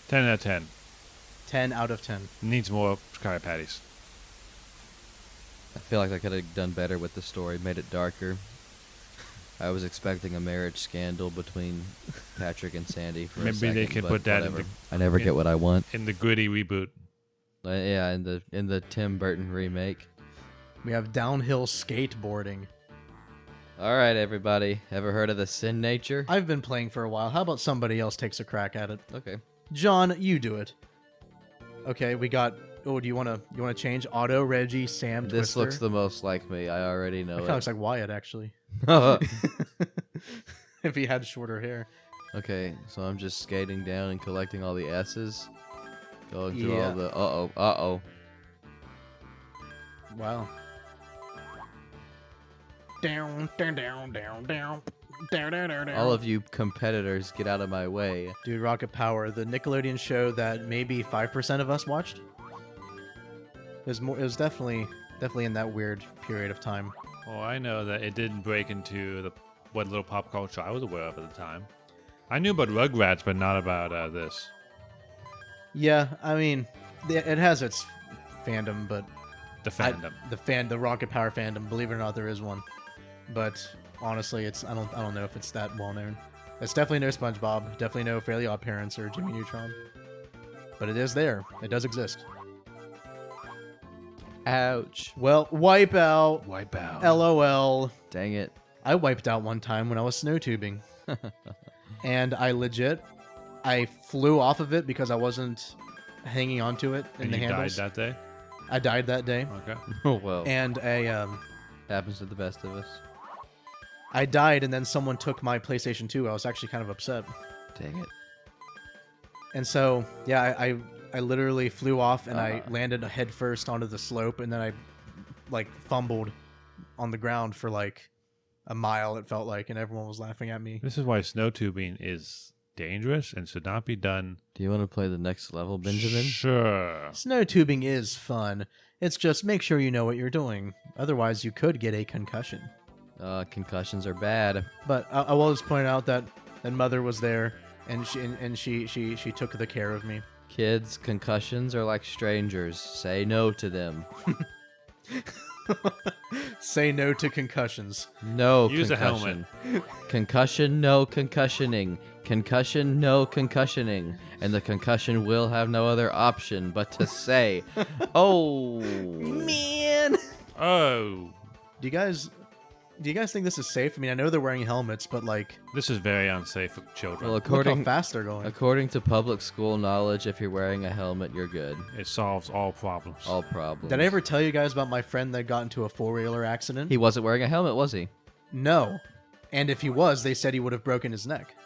[SPEAKER 3] 10 out of 10.
[SPEAKER 1] 10 out of 10.
[SPEAKER 3] Needs more Krabby Patties.
[SPEAKER 2] I feel like I could have done better with the story, made it darker. I was expecting a marriage scandal between Patrick and Sandy for a
[SPEAKER 3] Maybe they
[SPEAKER 2] second,
[SPEAKER 3] could
[SPEAKER 2] but
[SPEAKER 3] put that
[SPEAKER 2] whatever.
[SPEAKER 3] in
[SPEAKER 2] I never
[SPEAKER 3] in-
[SPEAKER 2] get what I want.
[SPEAKER 3] In the gritty reboot.
[SPEAKER 2] Yeah, in the Tim Burton remake.
[SPEAKER 1] We have downhill skateboarding.
[SPEAKER 2] All right, everybody. Ever heard of the Sin Nature?
[SPEAKER 1] I've been playing for a while. How about somebody else takes a crack at it?
[SPEAKER 2] Okay.
[SPEAKER 1] John, you do it. Okay, we got. Oh, do you want to change Otto, Reggie, Sam,
[SPEAKER 2] This
[SPEAKER 1] Twister?
[SPEAKER 2] looks the most like me. I already know
[SPEAKER 1] That kind of looks like Wyatt, actually.
[SPEAKER 2] it.
[SPEAKER 1] If he had shorter hair.
[SPEAKER 2] Okay, so I'm just skating down and collecting all the S's. Going through
[SPEAKER 1] Yeah.
[SPEAKER 2] all the uh-oh.
[SPEAKER 1] Wow. Down, down, down, down, down.
[SPEAKER 2] All of you competitors, get out of my way.
[SPEAKER 1] Dude, Rocket Power, the Nickelodeon show that maybe 5% of us watched. It was definitely in that weird period of time.
[SPEAKER 3] Well, I know that it didn't break into what little pop culture I was aware of at the time. I knew about Rugrats, but not about this.
[SPEAKER 1] Yeah, I mean, it has its fandom, but
[SPEAKER 3] The fandom.
[SPEAKER 1] the Rocket Power fandom, believe it or not, there is one. But honestly, I don't know if it's that well known. It's definitely no SpongeBob, definitely no Fairly Odd Parents or Jimmy Neutron. But it is there. It does exist.
[SPEAKER 2] Ouch.
[SPEAKER 1] Well, Wipeout.
[SPEAKER 3] Wipeout.
[SPEAKER 1] LOL.
[SPEAKER 2] Dang it.
[SPEAKER 1] I wiped out one time when I was snow tubing. And I flew off of it because I wasn't hanging onto it in
[SPEAKER 3] And
[SPEAKER 1] the
[SPEAKER 3] you
[SPEAKER 1] handles.
[SPEAKER 3] died that day?
[SPEAKER 1] I died that day.
[SPEAKER 3] Okay.
[SPEAKER 2] Oh, well.
[SPEAKER 1] And
[SPEAKER 2] Happens to the best of us.
[SPEAKER 1] I died, and then someone took my PlayStation 2. I was actually kind of upset.
[SPEAKER 2] Dang it.
[SPEAKER 1] And so, yeah, I literally flew off, and I
[SPEAKER 2] Uh-huh.
[SPEAKER 1] landed head first onto the slope, and then I, fumbled on the ground for, a mile, it felt like, and everyone was laughing at me.
[SPEAKER 3] This is why snow tubing is dangerous and should not be done.
[SPEAKER 2] Do you want to play the next level, Benjamin?
[SPEAKER 3] Sure.
[SPEAKER 1] Snow tubing is fun. It's just make sure you know what you're doing. Otherwise, you could get a concussion.
[SPEAKER 2] Concussions are bad.
[SPEAKER 1] But I will just point out that mother was there, and she took the care of me.
[SPEAKER 2] Kids, concussions are like strangers. Say no to them.
[SPEAKER 1] Say no to concussions.
[SPEAKER 2] No
[SPEAKER 3] Use a
[SPEAKER 2] concussion. Concussion, no concussioning. Concussion, no concussioning. And the concussion will have no other option but to say, oh.
[SPEAKER 1] Man!
[SPEAKER 3] Oh.
[SPEAKER 1] Do you guys think this is safe? I mean, I know they're wearing helmets, but
[SPEAKER 3] This is very unsafe for children.
[SPEAKER 2] Well,
[SPEAKER 1] look how
[SPEAKER 2] according
[SPEAKER 1] fast they're going.
[SPEAKER 2] according to public school knowledge, if you're wearing a helmet, you're good.
[SPEAKER 3] It solves all problems.
[SPEAKER 2] All problems.
[SPEAKER 1] Did I ever tell you guys about my friend that got into a four-wheeler accident?
[SPEAKER 2] He wasn't wearing a helmet, was he?
[SPEAKER 1] No. And if he was, they said he would have broken his neck.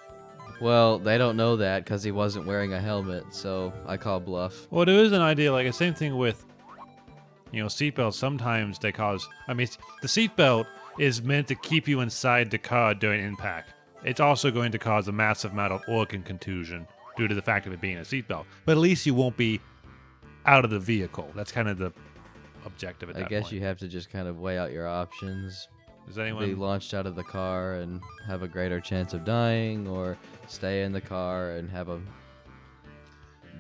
[SPEAKER 2] Well, they don't know that because he wasn't wearing a helmet, so I call bluff.
[SPEAKER 3] Well, there is an idea, the same thing with, seatbelts. Sometimes they cause, the seatbelt is meant to keep you inside the car during impact. It's also going to cause a massive amount of organ contusion due to the fact of it being a seatbelt. But at least you won't be out of the vehicle. That's kind of the objective at that
[SPEAKER 2] I guess
[SPEAKER 3] point.
[SPEAKER 2] you have to just kind of weigh out your options.
[SPEAKER 3] Does
[SPEAKER 2] Be
[SPEAKER 3] anyone...
[SPEAKER 2] launched out of the car and have a greater chance of dying, or stay in the car and have a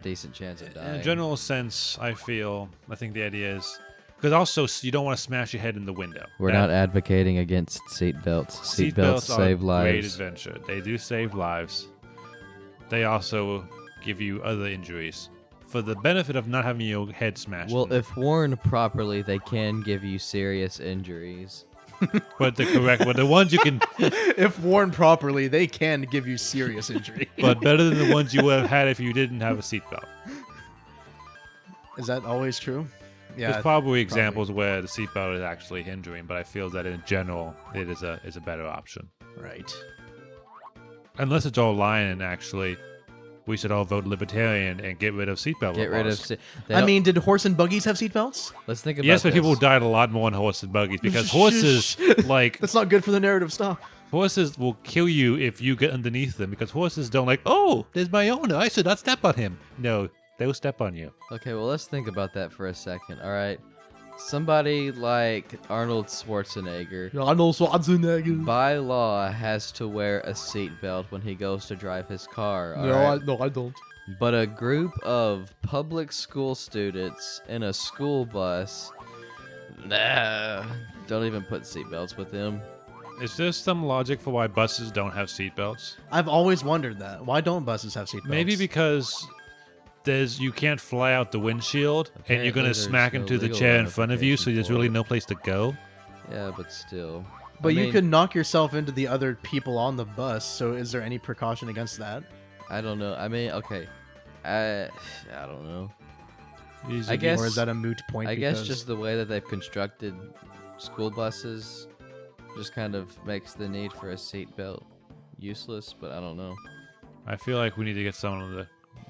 [SPEAKER 2] decent chance of dying.
[SPEAKER 3] In a general sense, I think the idea is... Because also, you don't want to smash your head in the window.
[SPEAKER 2] We're not advocating against seatbelts. Seatbelts save
[SPEAKER 3] are a great
[SPEAKER 2] lives.
[SPEAKER 3] adventure. They do save lives. They also give you other injuries for the benefit of not having your head smashed.
[SPEAKER 2] Well, if worn properly, they can give you serious injuries.
[SPEAKER 3] but the ones you can,
[SPEAKER 1] If worn properly, they can give you serious injury.
[SPEAKER 3] but better than the ones you would have had if you didn't have a seatbelt.
[SPEAKER 1] Is that always true? Yeah.
[SPEAKER 3] There's probably examples where the seatbelt is actually hindering, but I feel that in general, it is a better option.
[SPEAKER 1] Right.
[SPEAKER 3] Unless it's all lying and actually, we should all vote libertarian and get rid of seatbelt
[SPEAKER 2] Get rid of.
[SPEAKER 3] laws.
[SPEAKER 1] I mean, did horse and buggies have seatbelts?
[SPEAKER 2] Let's think about
[SPEAKER 3] Yes, but
[SPEAKER 2] this.
[SPEAKER 3] people died a lot more in horse and buggies because horses,
[SPEAKER 1] That's not good for the narrative. Stop.
[SPEAKER 3] horses will kill you if you get underneath them because horses don't oh, there's my owner. I should not step on him. No, they'll step on you.
[SPEAKER 2] Okay, well, let's think about that for a second. All right, somebody like Arnold Schwarzenegger,
[SPEAKER 1] Arnold Schwarzenegger.
[SPEAKER 2] by law, has to wear a seatbelt when he goes to drive his car. all
[SPEAKER 1] No,
[SPEAKER 2] right?
[SPEAKER 1] I don't.
[SPEAKER 2] But a group of public school students in a school bus, don't even put seatbelts with them.
[SPEAKER 3] Is there some logic for why buses don't have seatbelts?
[SPEAKER 1] I've always wondered that. Why don't buses have seatbelts?
[SPEAKER 3] Maybe because you can't fly out the windshield and you're going
[SPEAKER 2] Apparently
[SPEAKER 3] to smack
[SPEAKER 2] there's no
[SPEAKER 3] into the
[SPEAKER 2] legal
[SPEAKER 3] chair in front of you, so
[SPEAKER 2] ramification
[SPEAKER 3] there's
[SPEAKER 2] for
[SPEAKER 3] really
[SPEAKER 2] it.
[SPEAKER 3] no place to go.
[SPEAKER 2] Yeah, but still.
[SPEAKER 1] But
[SPEAKER 2] I
[SPEAKER 1] you
[SPEAKER 2] mean,
[SPEAKER 1] could knock yourself into the other people on the bus, so is there any precaution against that?
[SPEAKER 2] I don't know. I mean, okay. I don't know.
[SPEAKER 3] These
[SPEAKER 2] I
[SPEAKER 3] are-
[SPEAKER 2] guess-
[SPEAKER 1] Or is that a moot point?
[SPEAKER 2] I guess
[SPEAKER 1] because-
[SPEAKER 2] just the way that they've constructed school buses just kind of makes the need for a seatbelt useless, but I don't know.
[SPEAKER 3] I feel like we need to get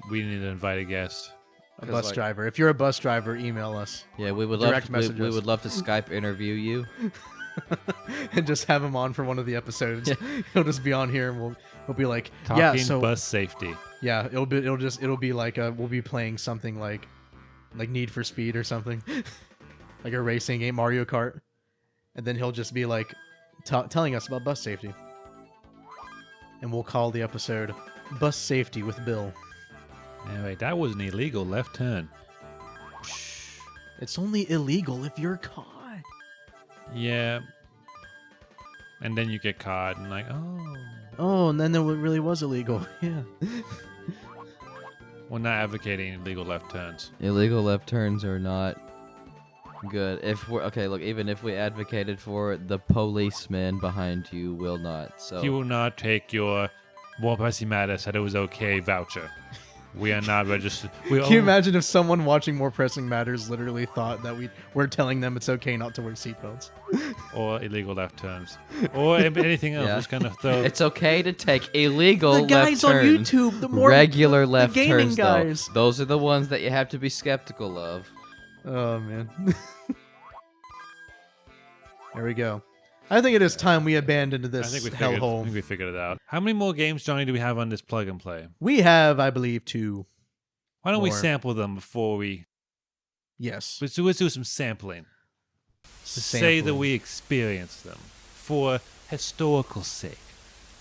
[SPEAKER 3] we need to invite a guest.
[SPEAKER 1] a
[SPEAKER 2] 'cause,
[SPEAKER 1] bus
[SPEAKER 2] like-
[SPEAKER 1] driver. If you're a bus driver, email us.
[SPEAKER 2] Yeah, we would
[SPEAKER 1] Direct
[SPEAKER 2] love we
[SPEAKER 1] messages.
[SPEAKER 2] would love to Skype interview you.
[SPEAKER 1] and just have him on for one of the episodes.
[SPEAKER 2] Yeah.
[SPEAKER 1] He'll just be on here, and we'll be like,
[SPEAKER 3] Talking
[SPEAKER 1] yeah, so
[SPEAKER 3] bus safety.
[SPEAKER 1] yeah, it'll be like we'll be playing something like Need for Speed or something, like a racing game, Mario Kart, and then he'll just be like telling us about bus safety, and we'll call the episode "Bus Safety with Bill."
[SPEAKER 3] Anyway, that was an illegal left turn.
[SPEAKER 1] It's only illegal if you're caught.
[SPEAKER 3] Yeah. And then you get caught and like,
[SPEAKER 1] Oh, and then it really was illegal. Yeah.
[SPEAKER 3] we're not advocating illegal left turns.
[SPEAKER 2] Illegal left turns are not good. Even if we advocated for it, the policeman behind you will not. So
[SPEAKER 3] He will not take your More Pressing Matters said it was okay voucher. We are not registered.
[SPEAKER 1] Can you imagine if someone watching More Pressing Matters literally thought that we're telling them it's okay not to wear seatbelts?
[SPEAKER 3] Or illegal left turns. Or anything else.
[SPEAKER 2] Yeah.
[SPEAKER 3] Just kind of throw.
[SPEAKER 2] it's okay to take illegal
[SPEAKER 1] The guys
[SPEAKER 2] left
[SPEAKER 1] on
[SPEAKER 2] turns.
[SPEAKER 1] YouTube, the more
[SPEAKER 2] Regular left
[SPEAKER 1] the gaming
[SPEAKER 2] turns,
[SPEAKER 1] guys.
[SPEAKER 2] though. Those are the ones that you have to be skeptical of.
[SPEAKER 1] Oh man. There we go. I think it is time we abandoned
[SPEAKER 3] I
[SPEAKER 1] this
[SPEAKER 3] think we figured, I
[SPEAKER 1] hellhole.
[SPEAKER 3] think we figured it out. How many more games, Johnny, do we have on this plug and play?
[SPEAKER 1] We have, I believe, 2.
[SPEAKER 3] Why don't we
[SPEAKER 1] More.
[SPEAKER 3] sample them before we...
[SPEAKER 1] Yes.
[SPEAKER 3] Let's do some sampling. To say that
[SPEAKER 1] Sampling.
[SPEAKER 3] we experienced them. For historical sake.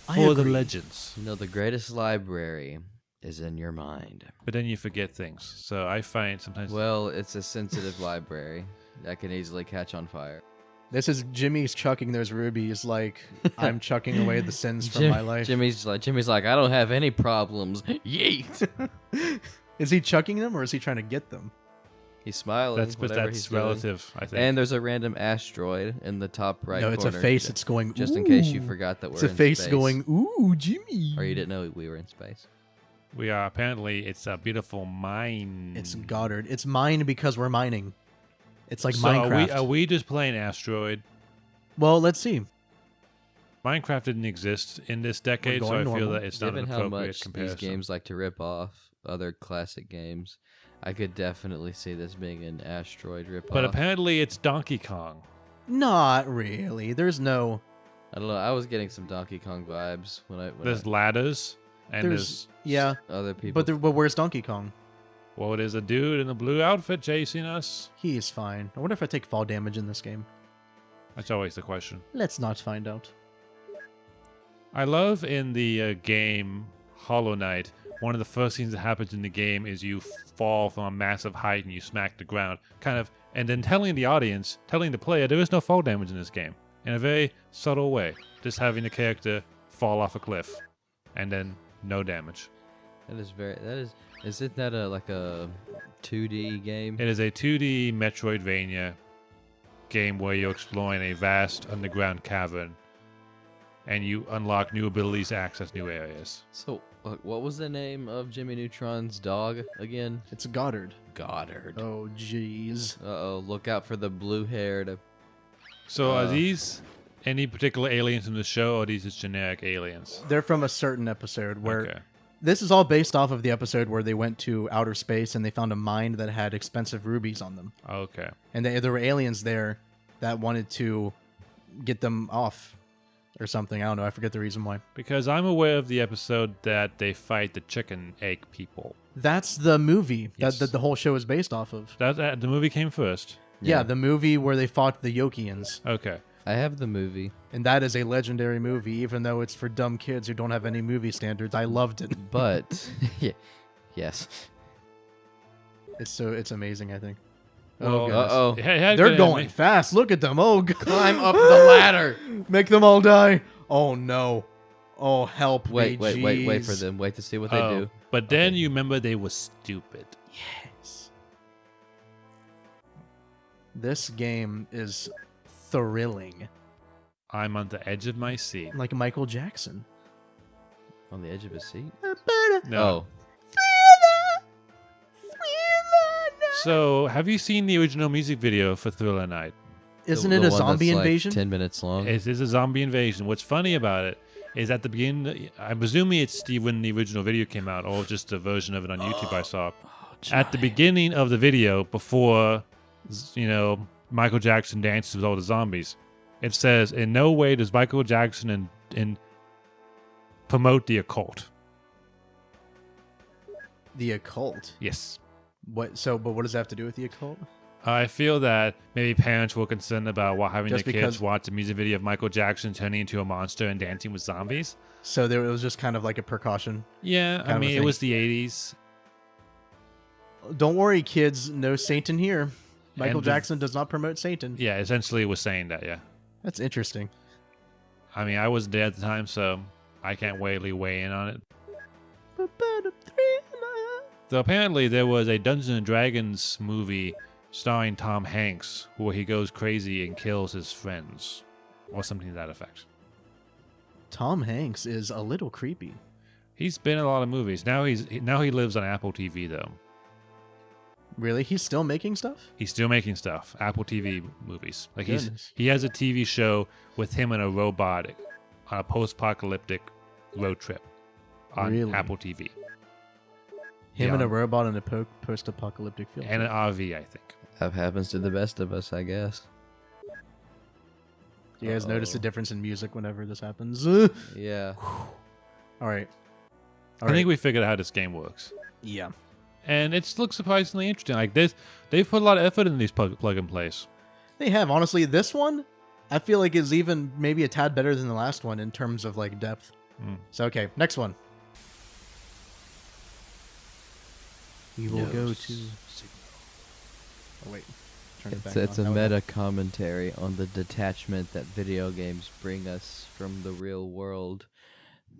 [SPEAKER 1] I
[SPEAKER 3] For the
[SPEAKER 1] agree.
[SPEAKER 3] legends.
[SPEAKER 2] You know, the greatest library is in your mind.
[SPEAKER 3] But then you forget things. So I find sometimes...
[SPEAKER 2] Well, it's a sensitive library that can easily catch on fire.
[SPEAKER 1] This is Jimmy's chucking those rubies like I'm chucking away the sins from my life.
[SPEAKER 2] Jimmy's like, I don't have any problems. Yeet.
[SPEAKER 1] Is he chucking them or is he trying to get them?
[SPEAKER 2] He's smiling.
[SPEAKER 3] that's
[SPEAKER 2] whatever he's doing.
[SPEAKER 3] relative, I think.
[SPEAKER 2] And there's a random asteroid in the top right
[SPEAKER 1] No,
[SPEAKER 2] corner.
[SPEAKER 1] it's a face. It's going.
[SPEAKER 2] Just in case you
[SPEAKER 1] "Ooh."
[SPEAKER 2] forgot that we're
[SPEAKER 1] It's a
[SPEAKER 2] in
[SPEAKER 1] face
[SPEAKER 2] space.
[SPEAKER 1] going. Ooh, Jimmy.
[SPEAKER 2] Or you didn't know we were in space.
[SPEAKER 3] We are apparently, it's a beautiful mine.
[SPEAKER 1] It's Goddard. It's mine because we're mining. It's like
[SPEAKER 3] so
[SPEAKER 1] Minecraft.
[SPEAKER 3] Are we just playing Asteroid?
[SPEAKER 1] Well, let's see.
[SPEAKER 3] Minecraft didn't exist in this decade, so I
[SPEAKER 1] going
[SPEAKER 3] feel
[SPEAKER 1] normal.
[SPEAKER 3] that it's not
[SPEAKER 2] Given
[SPEAKER 3] an
[SPEAKER 2] how
[SPEAKER 3] appropriate
[SPEAKER 2] much
[SPEAKER 3] comparison.
[SPEAKER 2] these games like to rip off other classic games, I could definitely see this being an asteroid rip
[SPEAKER 3] But
[SPEAKER 2] off.
[SPEAKER 3] apparently it's Donkey Kong.
[SPEAKER 1] Not really. There's no.
[SPEAKER 2] I don't know. I was getting some Donkey Kong vibes when
[SPEAKER 3] There's ladders, and there's
[SPEAKER 1] Yeah,
[SPEAKER 2] other people.
[SPEAKER 1] but where's Donkey Kong?
[SPEAKER 3] well, there's a dude in a blue outfit chasing us.
[SPEAKER 1] He's fine. I wonder if I take fall damage in this game.
[SPEAKER 3] That's always the question.
[SPEAKER 1] Let's not find out.
[SPEAKER 3] I love in the game Hollow Knight, one of the first things that happens in the game is you fall from a massive height and you smack the ground, and then telling the audience, telling the player, there is no fall damage in this game, in a very subtle way, just having the character fall off a cliff, and then no damage.
[SPEAKER 2] Isn't that like a 2D game?
[SPEAKER 3] It is a 2D Metroidvania game where you're exploring a vast underground cavern, and you unlock new abilities to access new areas.
[SPEAKER 2] So, what was the name of Jimmy Neutron's dog again?
[SPEAKER 1] It's Goddard.
[SPEAKER 2] Goddard.
[SPEAKER 1] Oh, jeez.
[SPEAKER 2] Uh-oh, look out for the blue-haired...
[SPEAKER 3] So are these any particular aliens in the show, or are these just generic aliens?
[SPEAKER 1] They're from a certain episode where
[SPEAKER 3] Okay.
[SPEAKER 1] this is all based off of the episode where they went to outer space and they found a mine that had expensive rubies on them.
[SPEAKER 3] Okay.
[SPEAKER 1] And there were aliens there that wanted to get them off or something. I don't know. I forget the reason why.
[SPEAKER 3] Because I'm aware of the episode that they fight the chicken egg people.
[SPEAKER 1] That's the movie
[SPEAKER 3] Yes.
[SPEAKER 1] that the whole show is based off of.
[SPEAKER 3] That the movie came first.
[SPEAKER 1] Yeah, the movie where they fought the Yokians.
[SPEAKER 3] Okay.
[SPEAKER 2] I have the movie,
[SPEAKER 1] And that is a legendary movie, even though it's for dumb kids who don't have any movie standards. I loved it.
[SPEAKER 2] but... yeah. Yes.
[SPEAKER 1] It's amazing, I think.
[SPEAKER 3] Well,
[SPEAKER 1] Oh, goodness.
[SPEAKER 2] Uh-oh.
[SPEAKER 1] They're going fast. Look at them. Oh, God.
[SPEAKER 2] Climb up the ladder!
[SPEAKER 1] Make them all die. Oh, no. Oh, help
[SPEAKER 2] Wait
[SPEAKER 1] me.
[SPEAKER 2] for
[SPEAKER 1] jeez.
[SPEAKER 2] them. Wait to see what they do.
[SPEAKER 3] But then you remember they were stupid.
[SPEAKER 1] Yes. This game is thrilling.
[SPEAKER 3] I'm on the edge of my seat.
[SPEAKER 1] Like Michael Jackson.
[SPEAKER 2] On the edge of his seat?
[SPEAKER 3] No.
[SPEAKER 2] Oh.
[SPEAKER 3] So, have you seen the original music video for Thriller Night?
[SPEAKER 1] Isn't
[SPEAKER 2] The
[SPEAKER 1] it a
[SPEAKER 2] one
[SPEAKER 1] zombie
[SPEAKER 2] that's like
[SPEAKER 1] invasion?
[SPEAKER 2] 10 mints long.
[SPEAKER 3] It is a zombie invasion. What's funny about it is at the beginning, I'm presuming it's when the original video came out, or just a version of it on YouTube I saw. At the beginning of the video, before, Michael Jackson dances with all the zombies, It says, in no way does Michael Jackson promote the occult.
[SPEAKER 1] The occult?
[SPEAKER 3] Yes.
[SPEAKER 1] But what does that have to do with the occult?
[SPEAKER 3] I feel that maybe parents were concerned about having
[SPEAKER 1] Just
[SPEAKER 3] their kids
[SPEAKER 1] because-
[SPEAKER 3] watch a music video of Michael Jackson turning into a monster and dancing with zombies.
[SPEAKER 1] So it was just kind of like a precaution.
[SPEAKER 3] Yeah,
[SPEAKER 1] Kind
[SPEAKER 3] I
[SPEAKER 1] of a
[SPEAKER 3] mean, it
[SPEAKER 1] thing.
[SPEAKER 3] was the 80s.
[SPEAKER 1] Don't worry, kids. No Satan here. Michael
[SPEAKER 3] And the-
[SPEAKER 1] Jackson does not promote Satan.
[SPEAKER 3] Yeah, essentially it was saying that, yeah.
[SPEAKER 1] That's interesting.
[SPEAKER 3] I mean, I wasn't there at the time, so I can't really weigh in on it. So apparently there was a Dungeons & Dragons movie starring Tom Hanks where he goes crazy and kills his friends. Or something to that effect.
[SPEAKER 1] Tom Hanks is a little creepy.
[SPEAKER 3] He's been in a lot of movies. Now he lives on Apple TV, though.
[SPEAKER 1] Really? He's still making stuff?
[SPEAKER 3] He's still making stuff. Apple TV movies. Like
[SPEAKER 1] Goodness.
[SPEAKER 3] he has a TV show with him and a robot on a post-apocalyptic road trip on
[SPEAKER 1] Really?
[SPEAKER 3] Apple TV.
[SPEAKER 1] Him
[SPEAKER 3] Yeah.
[SPEAKER 1] and a robot in a post-apocalyptic field.
[SPEAKER 3] And an RV, I think.
[SPEAKER 2] That happens to the best of us, I guess.
[SPEAKER 1] Do you guys notice the
[SPEAKER 2] Uh-oh.
[SPEAKER 1] difference in music whenever this happens?
[SPEAKER 2] Yeah.
[SPEAKER 1] All right.
[SPEAKER 3] I think we figured out how this game works.
[SPEAKER 1] Yeah.
[SPEAKER 3] And it looks surprisingly interesting. Like this, they've put a lot of effort in these plug and plays.
[SPEAKER 1] They have. Honestly, this one, I feel like is even maybe a tad better than the last one in terms of like depth. So, okay. Next one. We will go to... Oh, wait. Turn it back
[SPEAKER 2] It's
[SPEAKER 1] on.
[SPEAKER 2] a
[SPEAKER 1] That was-
[SPEAKER 2] meta commentary on the detachment that video games bring us from the real world.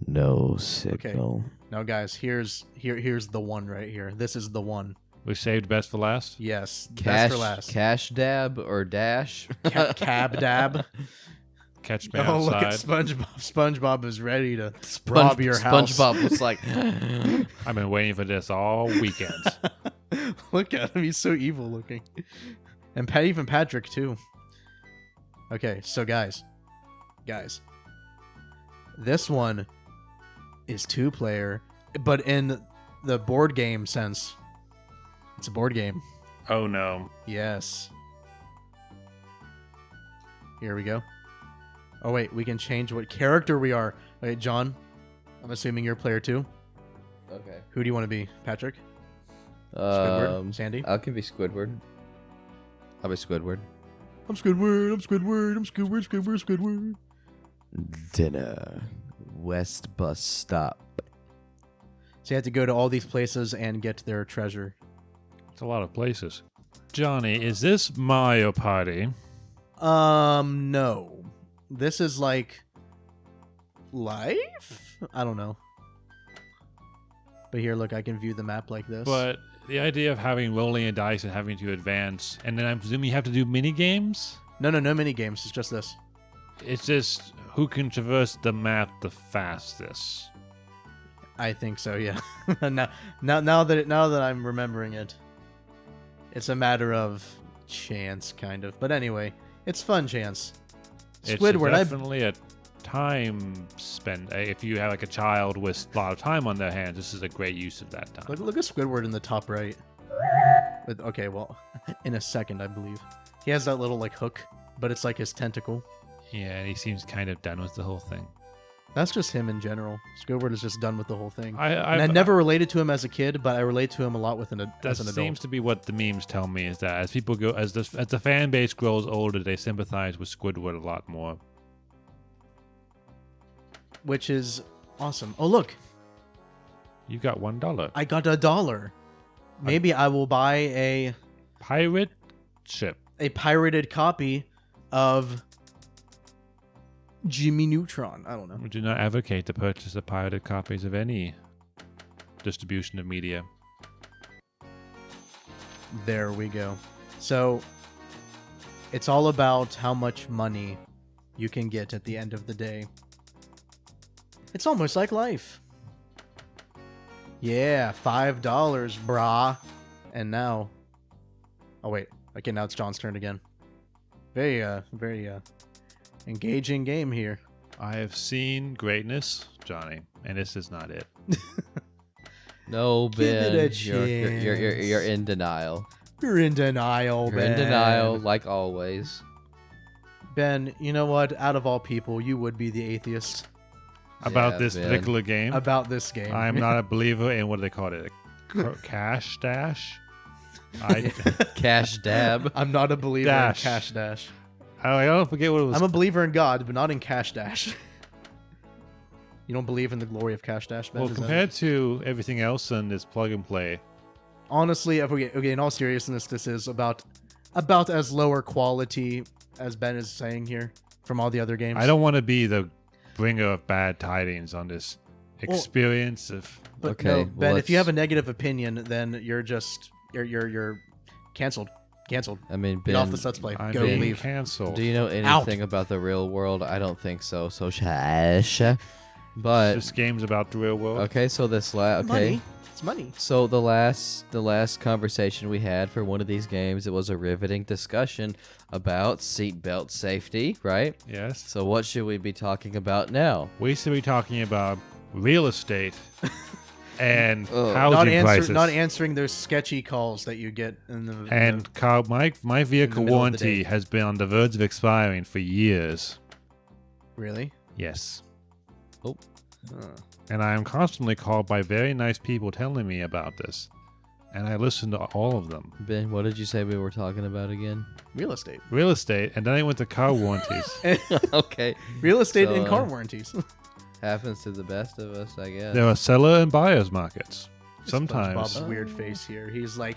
[SPEAKER 2] No signal.
[SPEAKER 1] No, guys, here's the one right here. This is the one.
[SPEAKER 3] We saved best for last.
[SPEAKER 1] Yes, best
[SPEAKER 2] Cash,
[SPEAKER 1] for last.
[SPEAKER 2] cash dab or dash?
[SPEAKER 1] Cab dab.
[SPEAKER 3] Catch me
[SPEAKER 1] Oh, look at
[SPEAKER 3] outside.
[SPEAKER 1] SpongeBob. SpongeBob is ready to rob your house.
[SPEAKER 2] SpongeBob was like,
[SPEAKER 3] I've been waiting for this all weekend.
[SPEAKER 1] Look at him. He's so evil looking. And even Patrick, too. Okay, so guys. This one is 2-player, but in the board game sense. It's a board game.
[SPEAKER 3] Oh no.
[SPEAKER 1] Yes. Here we go. Oh, wait. We can change what character we are. Wait, John. I'm assuming you're player 2.
[SPEAKER 2] okay.
[SPEAKER 1] Who do you want to be? Patrick? Squidward? Sandy?
[SPEAKER 2] I can be Squidward. I'll be Squidward.
[SPEAKER 1] I'm Squidward. I'm Squidward. I'm Squidward. Squidward. Squidward.
[SPEAKER 2] Dinner. West bus stop.
[SPEAKER 1] So you have to go to all these places and get their treasure.
[SPEAKER 3] It's a lot of places. Johnny, is this Mario Party?
[SPEAKER 1] No. This is like life? I don't know. But here, look, I can view the map like this.
[SPEAKER 3] But the idea of having rolling a dice and having to advance, and then I'm presuming you have to do mini games?
[SPEAKER 1] No mini games. It's just this.
[SPEAKER 3] It's just who can traverse the map the fastest.
[SPEAKER 1] I think so. Yeah. now that I'm remembering it, it's a matter of chance, kind of. But anyway, it's fun chance. Squidward.
[SPEAKER 3] It's definitely a time spent. If you have like a child with a lot of time on their hands, this is a great use of that time.
[SPEAKER 1] Look at Squidward in the top right. Okay, well, in a second, I believe. He has that little like hook, but it's like his tentacle.
[SPEAKER 3] Yeah, and he seems kind of done with the whole thing.
[SPEAKER 1] That's just him in general. Squidward is just done with the whole thing.
[SPEAKER 3] I
[SPEAKER 1] never related to him as a kid, but I relate to him a lot as an
[SPEAKER 3] That
[SPEAKER 1] adult.
[SPEAKER 3] seems to be what the memes tell me, is that as people go, as the fan base grows older, they sympathize with Squidward a lot more.
[SPEAKER 1] Which is awesome. Oh, look.
[SPEAKER 3] You got $1.
[SPEAKER 1] I got $1. Maybe I will buy a
[SPEAKER 3] Pirate ship.
[SPEAKER 1] pirated copy of Jimmy Neutron. I don't know.
[SPEAKER 3] We do not advocate the purchase of pirated copies of any distribution of media.
[SPEAKER 1] There we go. So, it's all about how much money you can get at the end of the day. It's almost like life. Yeah, $5, brah. And now... Oh, wait. Okay, now it's John's turn again. Very engaging game here.
[SPEAKER 3] I have seen greatness, Johnny, and this is not it.
[SPEAKER 2] No,
[SPEAKER 1] Give it
[SPEAKER 2] Ben.
[SPEAKER 1] a
[SPEAKER 2] You're in denial.
[SPEAKER 1] You're in denial,
[SPEAKER 2] You're in
[SPEAKER 1] man.
[SPEAKER 2] denial, like always.
[SPEAKER 1] Ben, you know what? Out of all people, you would be the atheist
[SPEAKER 3] About
[SPEAKER 2] Yeah,
[SPEAKER 3] this
[SPEAKER 2] Ben.
[SPEAKER 3] particular game.
[SPEAKER 1] about this game.
[SPEAKER 3] I'm not a believer in what do they call it? Cash dash?
[SPEAKER 2] Cash dab.
[SPEAKER 1] I'm not a believer
[SPEAKER 3] Dash.
[SPEAKER 1] in Cash Dash.
[SPEAKER 3] I don't forget what it was.
[SPEAKER 1] I'm a believer in God, but not in Cash Dash. You don't believe in the glory of Cash Dash, Ben?
[SPEAKER 3] Well,
[SPEAKER 1] Is that-
[SPEAKER 3] compared to everything else in this plug and play,
[SPEAKER 1] honestly, okay, in all seriousness, this is about as lower quality as Ben is saying here from all the other games.
[SPEAKER 3] I don't want to be the bringer of bad tidings on this experience of.
[SPEAKER 1] But
[SPEAKER 2] Okay,
[SPEAKER 1] no,
[SPEAKER 2] well,
[SPEAKER 1] Ben, if you
[SPEAKER 2] let's-
[SPEAKER 1] have a negative opinion, then you're just you're canceled. Canceled.
[SPEAKER 2] I mean,
[SPEAKER 1] Get off
[SPEAKER 2] Ben,
[SPEAKER 1] the Let's Play.
[SPEAKER 3] I'm
[SPEAKER 1] Go
[SPEAKER 3] being
[SPEAKER 1] leave.
[SPEAKER 3] canceled.
[SPEAKER 2] do you know anything about the real world? I don't think so. So shush. But
[SPEAKER 3] This game's about the real world.
[SPEAKER 2] okay, so this okay.
[SPEAKER 1] Money. It's money.
[SPEAKER 2] So the last conversation we had for one of these games, it was a riveting discussion about seatbelt safety, right?
[SPEAKER 3] Yes.
[SPEAKER 2] So what should we be talking about now?
[SPEAKER 3] We should be talking about real estate and
[SPEAKER 2] Ugh.
[SPEAKER 3] housing prices.
[SPEAKER 1] Not answering those sketchy calls that you get in the
[SPEAKER 3] And Carl, my vehicle
[SPEAKER 1] middle of the
[SPEAKER 3] warranty
[SPEAKER 1] day.
[SPEAKER 3] has been on the verge of expiring for years.
[SPEAKER 1] really.
[SPEAKER 3] Yes.
[SPEAKER 1] Huh.
[SPEAKER 3] And I am constantly called by very nice people telling me about this. And I listen to all of them.
[SPEAKER 2] Ben, what did you say we were talking about again?
[SPEAKER 1] Real estate.
[SPEAKER 3] Real estate, and then I went to car warranties.
[SPEAKER 2] Okay,
[SPEAKER 1] Real estate
[SPEAKER 2] So,
[SPEAKER 1] and car warranties.
[SPEAKER 2] happens to the best of us, I guess.
[SPEAKER 3] There are seller and buyer's markets. Sometimes.
[SPEAKER 1] Bob's weird face here. He's like,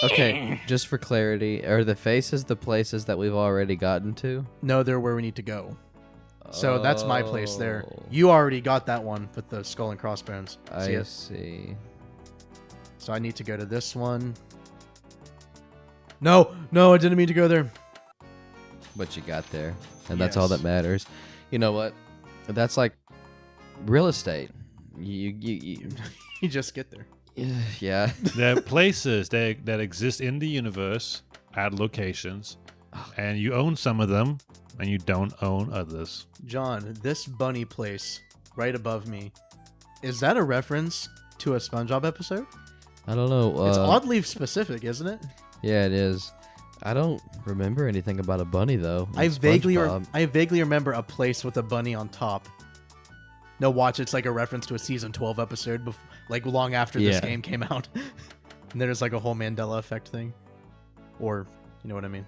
[SPEAKER 2] Okay, just for clarity, are the faces the places that we've already gotten to?
[SPEAKER 1] no, they're where we need to go. So that's my place there.
[SPEAKER 2] Oh,
[SPEAKER 1] You already got that one with the skull and crossbones. See
[SPEAKER 2] I
[SPEAKER 1] it?
[SPEAKER 2] see.
[SPEAKER 1] So I need to go to this one. No, I didn't mean to go there.
[SPEAKER 2] But you got there, and that's all
[SPEAKER 1] Yes.
[SPEAKER 2] that matters. You know what? That's like real estate. You
[SPEAKER 1] You just get there.
[SPEAKER 2] yeah.
[SPEAKER 3] There are places that exist in the universe at locations, and you own some of them, and you don't own others.
[SPEAKER 1] John, this bunny place right above me, is that a reference to a SpongeBob episode?
[SPEAKER 2] I don't know.
[SPEAKER 1] It's oddly specific, isn't it?
[SPEAKER 2] Yeah, it is. I don't remember anything about a bunny though. in
[SPEAKER 1] I
[SPEAKER 2] SpongeBob.
[SPEAKER 1] vaguely remember a place with a bunny on top. No, watch, it's like a reference to a season 12 episode, like long after this
[SPEAKER 2] Yeah.
[SPEAKER 1] game came out. And there's like a whole Mandela effect thing. Or, you know what I mean?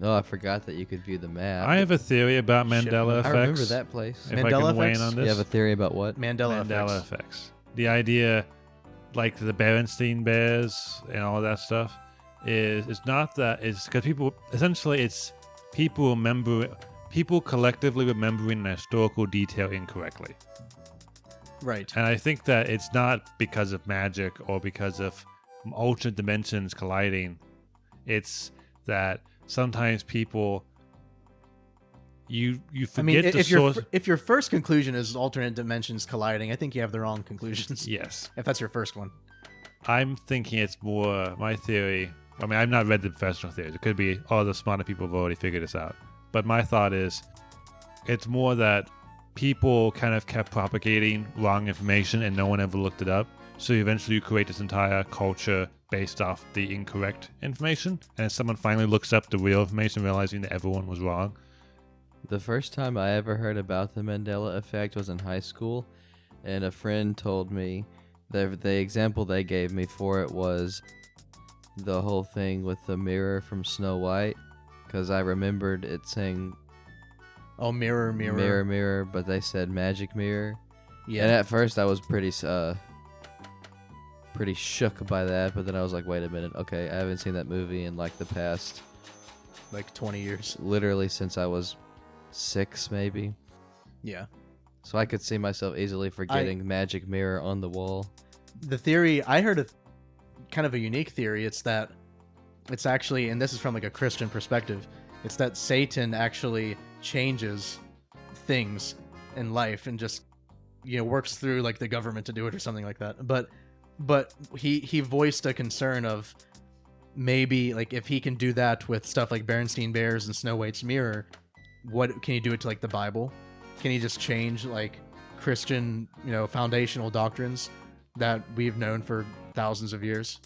[SPEAKER 2] Oh, I forgot that you could view the map.
[SPEAKER 3] I have a theory about
[SPEAKER 1] Shit.
[SPEAKER 3] Mandela
[SPEAKER 2] I
[SPEAKER 3] effects.
[SPEAKER 2] remember that place.
[SPEAKER 3] If I
[SPEAKER 1] Mandela
[SPEAKER 3] can weigh in
[SPEAKER 1] effects?
[SPEAKER 3] on
[SPEAKER 2] You
[SPEAKER 3] this.
[SPEAKER 2] have a theory about what?
[SPEAKER 1] Mandela
[SPEAKER 3] Mandela
[SPEAKER 1] effects.
[SPEAKER 3] effects. The idea, like the Berenstein Bears and all that stuff, is it's not that it's because people essentially it's people collectively remembering a historical detail incorrectly.
[SPEAKER 1] Right.
[SPEAKER 3] And I think that it's not because of magic or because of alternate dimensions colliding. It's that sometimes people you
[SPEAKER 1] I mean,
[SPEAKER 3] forget the
[SPEAKER 1] if
[SPEAKER 3] source.
[SPEAKER 1] if your first conclusion is alternate dimensions colliding, I think you have the wrong conclusions.
[SPEAKER 3] Yes.
[SPEAKER 1] If that's your first one.
[SPEAKER 3] I'm thinking it's more my theory. I mean, I've not read the professional theories. It could be all the smarter people have already figured this out. But my thought is it's more that people kind of kept propagating wrong information and no one ever looked it up. So eventually you create this entire culture based off the incorrect information. And someone finally looks up the real information, realizing that everyone was wrong.
[SPEAKER 2] The first time I ever heard about the Mandela effect was in high school, and a friend told me that the example they gave me for it was the whole thing with the mirror from Snow White, because I remembered it saying
[SPEAKER 1] Oh, mirror, mirror.
[SPEAKER 2] mirror, mirror, but they said magic mirror.
[SPEAKER 1] Yeah.
[SPEAKER 2] And at first I was pretty shook by that, but then I was like, wait a minute, okay, I haven't seen that movie in like the past,
[SPEAKER 1] like 20 years.
[SPEAKER 2] literally since I was 6 maybe.
[SPEAKER 1] Yeah.
[SPEAKER 2] So I could see myself easily forgetting magic mirror on the wall.
[SPEAKER 1] The theory, I heard kind of a unique theory. It's that it's actually, and this is from like a Christian perspective, it's that Satan actually changes things in life and just, works through like the government to do it or something like that. But he voiced a concern of maybe like if he can do that with stuff like Berenstein Bears and Snow White's mirror, what can he do it to like the Bible? Can he just change like Christian, foundational doctrines that we've known for thousands of years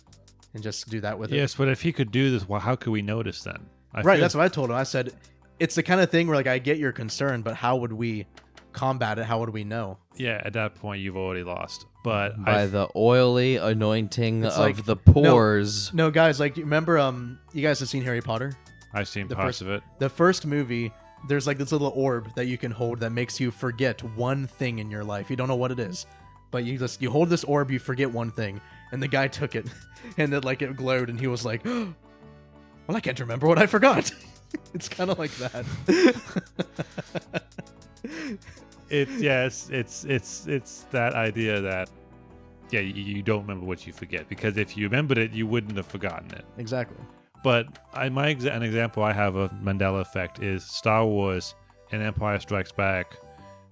[SPEAKER 1] and just do that with it?
[SPEAKER 3] Yes, but if he could do this, well, how could we notice then?
[SPEAKER 1] Right, that's what I told him. I said, it's the kind of thing where like I get your concern, but how would we combat it? How would we know?
[SPEAKER 3] Yeah, at that point you've already lost. But
[SPEAKER 2] By the oily anointing
[SPEAKER 1] It's
[SPEAKER 2] of
[SPEAKER 1] like-
[SPEAKER 2] the pores.
[SPEAKER 1] No, guys, like you remember you guys have seen Harry Potter?
[SPEAKER 3] I've seen
[SPEAKER 1] the
[SPEAKER 3] parts
[SPEAKER 1] first-
[SPEAKER 3] of it.
[SPEAKER 1] The first movie, there's like this little orb that you can hold that makes you forget one thing in your life. You don't know what it is, but you hold this orb, you forget one thing, and the guy took it, and it glowed, and he was like, "Well, I can't remember what I forgot." It's kind of like that.
[SPEAKER 3] It's that idea that you don't remember what you forget, because if you remembered it, you wouldn't have forgotten it.
[SPEAKER 1] Exactly.
[SPEAKER 3] But an example I have of Mandela effect is Star Wars and Empire Strikes Back.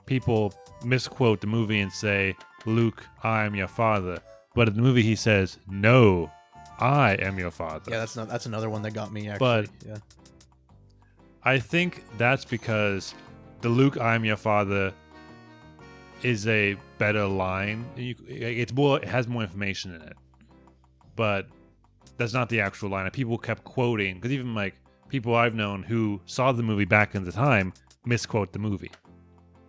[SPEAKER 3] People misquote the movie and say, "Luke, I am your father," but in the movie he says, "No, I am your father."
[SPEAKER 1] Yeah, that's another one that got me actually.
[SPEAKER 3] But
[SPEAKER 1] yeah.
[SPEAKER 3] I think that's because the "Luke, I am your father" is a better line. It has more information in it, but that's not the actual line. And people kept quoting, because even like people I've known who saw the movie back in the time misquote the movie.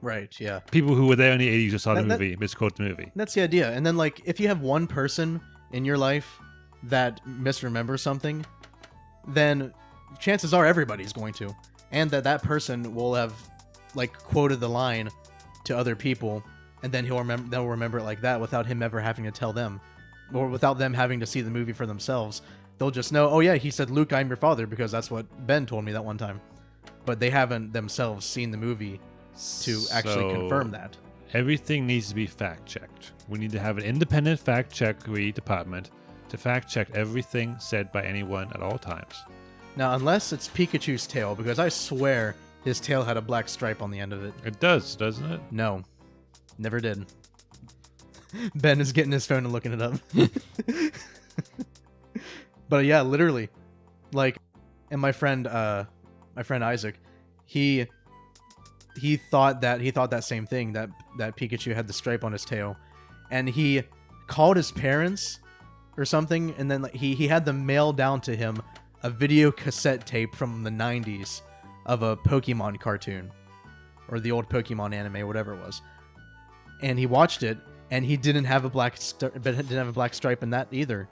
[SPEAKER 1] Right. Yeah.
[SPEAKER 3] People who were there in the 80s who saw the
[SPEAKER 1] That-
[SPEAKER 3] movie misquote the movie.
[SPEAKER 1] That's the idea. And then like if you have one person in your life that misremembers something, then chances are everybody's going to, and that person will have like quoted the line to other people, and then they'll remember it like that without him ever having to tell them, or without them having to see the movie for themselves. They'll just know, oh yeah, he said, "Luke, I'm your father," because that's what Ben told me that one time. But they haven't themselves seen the movie to actually
[SPEAKER 3] So,
[SPEAKER 1] confirm that.
[SPEAKER 3] Everything needs to be fact checked. We need to have an independent fact checkery department to fact check everything said by anyone at all times.
[SPEAKER 1] Now, unless it's Pikachu's tail, because I swear his tail had a black stripe on the end of it.
[SPEAKER 3] It does, doesn't it?
[SPEAKER 1] No, never did. Ben is getting his phone and looking it up. But yeah, literally, like, and my friend Isaac, he thought that same thing, that Pikachu had the stripe on his tail, and he called his parents or something, and then like, he had them mail down to him a video cassette tape from the 90s of a Pokemon cartoon, or the old Pokemon anime, whatever it was. And he watched it, and he didn't have a black stripe in that either.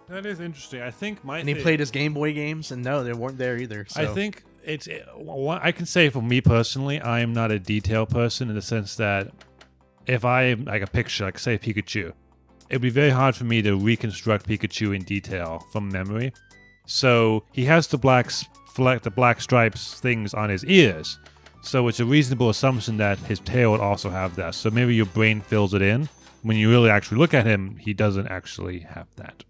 [SPEAKER 3] That is interesting. I think
[SPEAKER 1] And he played his Game Boy games, and no, they weren't there either. So.
[SPEAKER 3] I think I can say for me personally, I am not a detail person, in the sense that if I like a picture, like say Pikachu, it would be very hard for me to reconstruct Pikachu in detail from memory. So he has the black stripes things on his ears. So it's a reasonable assumption that his tail would also have that. So maybe your brain fills it in. When you really actually look at him, he doesn't actually have that.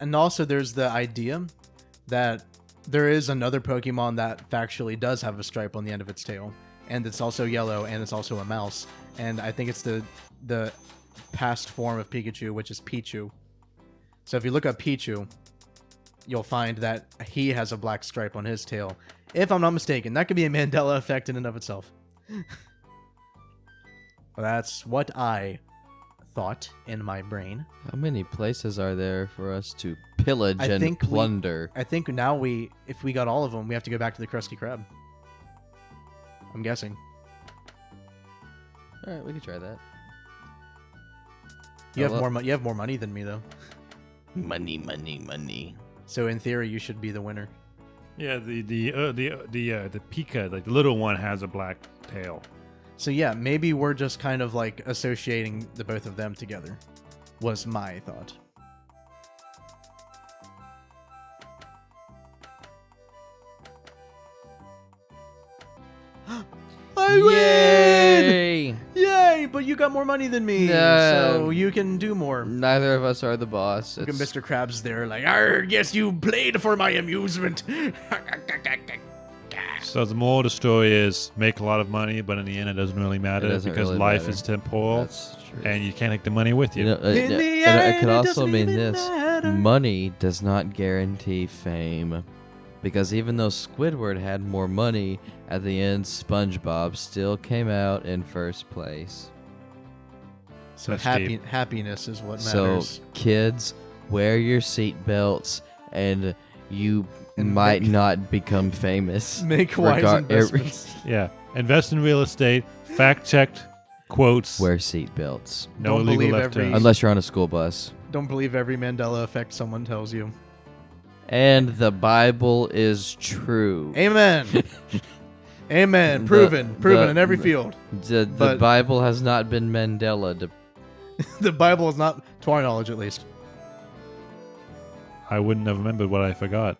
[SPEAKER 1] And also, there's the idea that there is another Pokemon that factually does have a stripe on the end of its tail, and it's also yellow, and it's also a mouse. And I think it's the past form of Pikachu, which is Pichu. So if you look up Pichu, you'll find that he has a black stripe on his tail. If I'm not mistaken, that could be a Mandela effect in and of itself. But that's what I thought in my brain.
[SPEAKER 2] How many places are there for us to pillage
[SPEAKER 1] I
[SPEAKER 2] and
[SPEAKER 1] think
[SPEAKER 2] plunder?
[SPEAKER 1] I think now if we got all of them, we have to go back to the Krusty Krab. I'm guessing.
[SPEAKER 2] All right, we can try that.
[SPEAKER 1] You
[SPEAKER 2] I
[SPEAKER 1] have
[SPEAKER 2] love-
[SPEAKER 1] more. You have more money than me, though.
[SPEAKER 2] Money, money, money.
[SPEAKER 1] So in theory, you should be the winner.
[SPEAKER 3] Yeah, the Pika, like the little one, has a black tail.
[SPEAKER 1] So yeah, maybe we're just kind of like associating the both of them together. Was my thought. I win!
[SPEAKER 2] Yay!
[SPEAKER 1] Yay! But you got more money than me,
[SPEAKER 2] No.
[SPEAKER 1] so you can do more.
[SPEAKER 2] Neither of us are the boss.
[SPEAKER 1] Look at
[SPEAKER 2] It's-
[SPEAKER 1] Mr. Krabs there, like, "Arr, yes, you played for my amusement."
[SPEAKER 3] So the moral of the story is make a lot of money, but in the end it doesn't really matter,
[SPEAKER 2] doesn't
[SPEAKER 3] because
[SPEAKER 2] really
[SPEAKER 3] life
[SPEAKER 2] matter.
[SPEAKER 3] is temporal,
[SPEAKER 2] That's true.
[SPEAKER 3] and you can't take the money with you.
[SPEAKER 2] You know,
[SPEAKER 1] In the
[SPEAKER 2] it
[SPEAKER 1] end,
[SPEAKER 2] could
[SPEAKER 1] it
[SPEAKER 2] also
[SPEAKER 1] doesn't
[SPEAKER 2] mean
[SPEAKER 1] even
[SPEAKER 2] this:
[SPEAKER 1] matter.
[SPEAKER 2] money does not guarantee fame, because even though Squidward had more money at the end, SpongeBob still came out in first place.
[SPEAKER 1] So
[SPEAKER 3] That's
[SPEAKER 1] happiness is what
[SPEAKER 2] So,
[SPEAKER 1] matters.
[SPEAKER 2] kids, wear your seatbelts and you
[SPEAKER 1] And
[SPEAKER 2] might
[SPEAKER 1] make-
[SPEAKER 2] not become famous.
[SPEAKER 1] Make wise investments.
[SPEAKER 3] Yeah. Invest in real estate. Fact checked quotes.
[SPEAKER 2] Wear seatbelts.
[SPEAKER 3] No
[SPEAKER 1] Don't
[SPEAKER 3] illegal
[SPEAKER 1] believe
[SPEAKER 3] left
[SPEAKER 1] every-
[SPEAKER 3] turns.
[SPEAKER 2] Unless you're on a school bus.
[SPEAKER 1] Don't believe every Mandela effect someone tells you.
[SPEAKER 2] And the Bible is true.
[SPEAKER 1] Amen. Amen.
[SPEAKER 2] The-
[SPEAKER 1] Proven
[SPEAKER 2] the-
[SPEAKER 1] in every field.
[SPEAKER 2] The
[SPEAKER 1] but-
[SPEAKER 2] Bible has not been Mandela.
[SPEAKER 1] The Bible is not, to our knowledge at least.
[SPEAKER 3] I wouldn't have remembered what I forgot.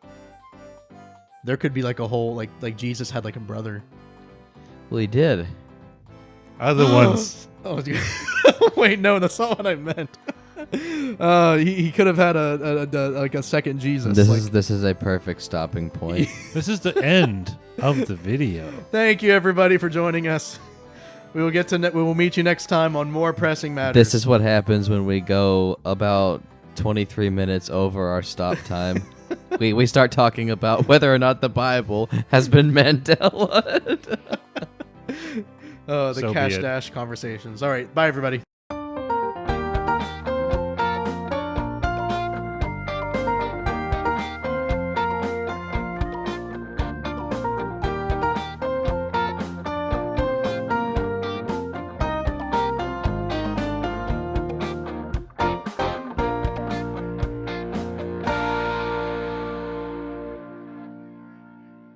[SPEAKER 1] There could be like a whole like Jesus had like a brother.
[SPEAKER 2] Well, he did.
[SPEAKER 3] Other ones.
[SPEAKER 1] Oh, dude. Wait, no, that's not what I meant. He could have had a second Jesus.
[SPEAKER 2] This is a perfect stopping point.
[SPEAKER 3] This is the end of the video.
[SPEAKER 1] Thank you everybody for joining us. We will meet you next time on More Pressing Matters.
[SPEAKER 2] This is what happens when we go about 23 minutes over our stop time. we start talking about whether or not the Bible has been Mandela.
[SPEAKER 1] the
[SPEAKER 3] So be
[SPEAKER 1] cash
[SPEAKER 3] it.
[SPEAKER 1] dash conversations. All right, bye everybody.